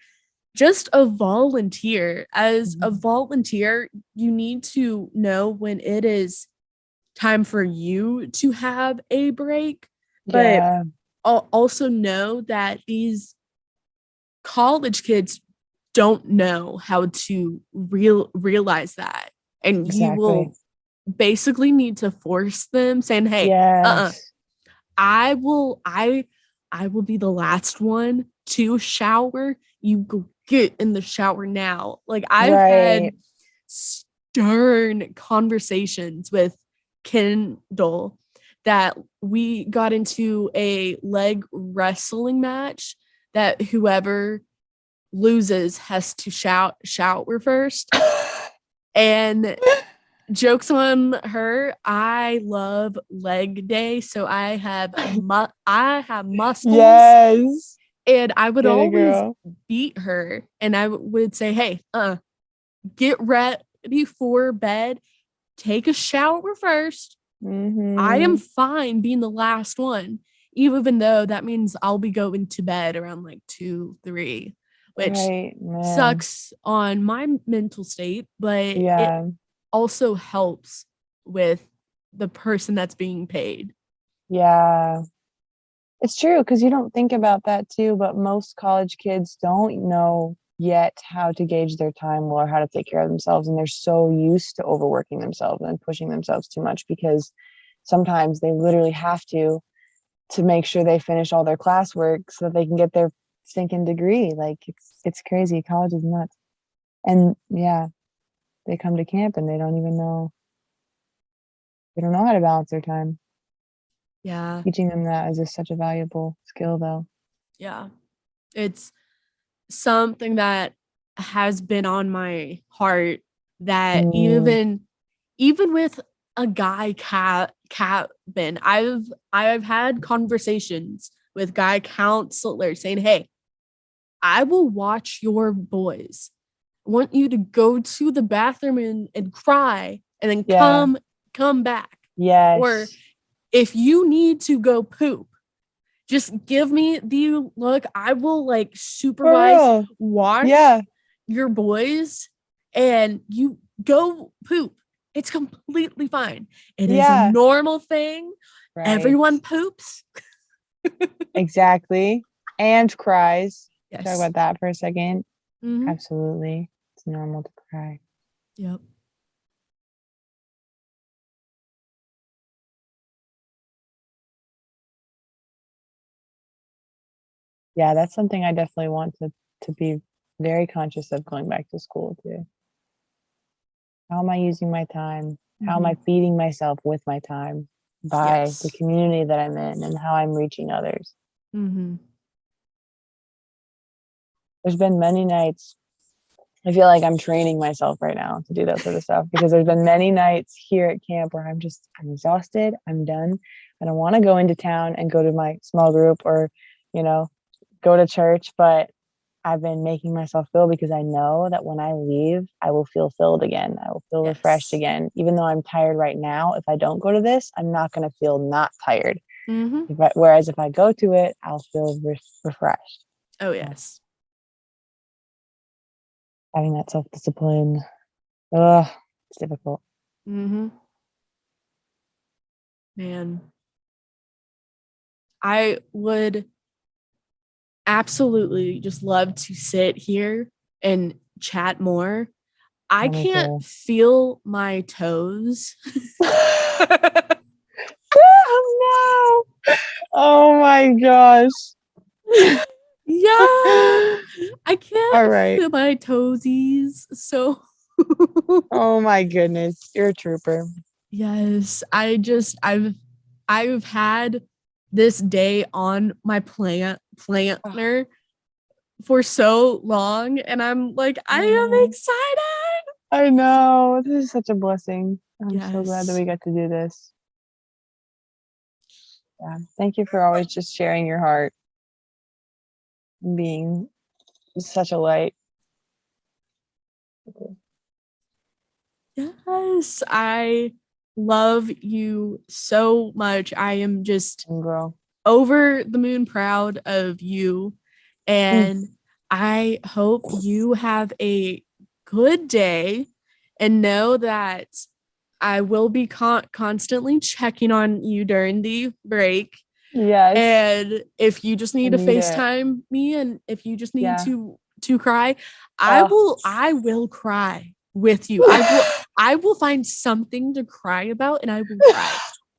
just a volunteer, as a Mhm. volunteer, you need to know when it is time for you to have a break, but Yeah, also know that these college kids don't know how to realize that. And you exactly. will basically need to force them saying, hey, Yes. I will be the last one to shower. You go get in the shower now. Like I've Right. had stern conversations with Kendall that we got into a leg wrestling match that whoever loses has to shower first. And jokes on her, I love leg day, so I have muscles, Yes. and I would Get it, always girl. beat her, and I would say, "Hey, get ready for bed. Take a shower first. I am Mm-hmm. fine being the last one, even though that means I'll be going to bed around like 2, 3, which Right, man. sucks on my mental state, but it Yeah. also helps with the person that's being paid. Yeah. It's true because you don't think about that too, but most college kids don't know yet how to gauge their time or how to take care of themselves. And they're so used to overworking themselves and pushing themselves too much because sometimes they literally have to make sure they finish all their classwork so that they can get their stinking degree. Like it's crazy. College is nuts. And yeah, they come to camp and they don't know how to balance their time. Yeah. Teaching them that is just such a valuable skill though. Yeah. It's something that has been on my heart that Mm, even with a guy cabin, I've had conversations with guy counselors saying, "Hey, I will watch your boys. I want you to go to the bathroom and cry and then yeah. come back. Or Yes. if you need to go poop, just give me the look. I will like For supervise, real. watch Yeah. your boys, and you go poop. It's completely fine. It is a Yeah. normal thing. Right. Everyone poops. Exactly. And cries. Talk Yes. about that for a second. Mm-hmm. Absolutely. It's normal to cry. Yep. Yeah, that's something I definitely want to be very conscious of going back to school too. How am I using my time? How am Mm-hmm. I feeding myself with my time by the Yes. community that I'm in and how I'm reaching others? Mm-hmm. There's been many nights. I feel like I'm training myself right now to do that sort of stuff because there's been many nights here at camp where I'm exhausted, I'm done. I don't want to go into town and go to my small group or, you know, go to church, but I've been making myself feel because I know that when I leave, I will feel filled again. I will feel refreshed Yes. again. Even though I'm tired right now, if I don't go to this, I'm not going to feel not tired. Mm-hmm. Whereas if I go to it, I'll feel refreshed. Oh, So yes. having that self discipline, ugh, it's difficult. Mm-hmm. Man, I would absolutely just love to sit here and chat more. I Yeah, me can't too. feel my toes. Oh no! Oh my gosh! Yeah, I All can't right. feel my toesies. So, Oh my goodness, you're a trooper. yes, I've had this day on my Oh, planner for so long, and I'm like, I I am know. excited. I know. This is such a blessing. I'm so glad that Yes. we got to do this. Yeah. Thank you for always just sharing your heart and being such a light. Yes, I love you so much. I am just And girl. over the moon proud of you. Mm, And I hope you have a good day and know that I will be constantly checking on you during the break. yes. And if you just I need to need it. FaceTime me and if you just need Yeah. to cry, Oh. I will cry with you. I will find something to cry about and I will cry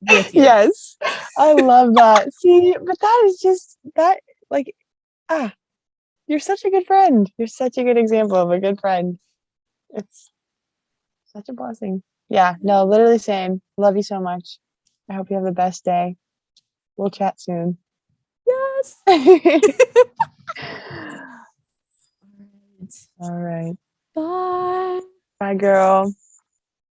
with you. Yes. I love that. See, but that is just that like ah, you're such a good friend. You're such a good example of a good friend. It's such a blessing. Yeah, no, literally same. Love you so much. I hope you have the best day. We'll chat soon. Yes. All right. Bye. Bye, girl.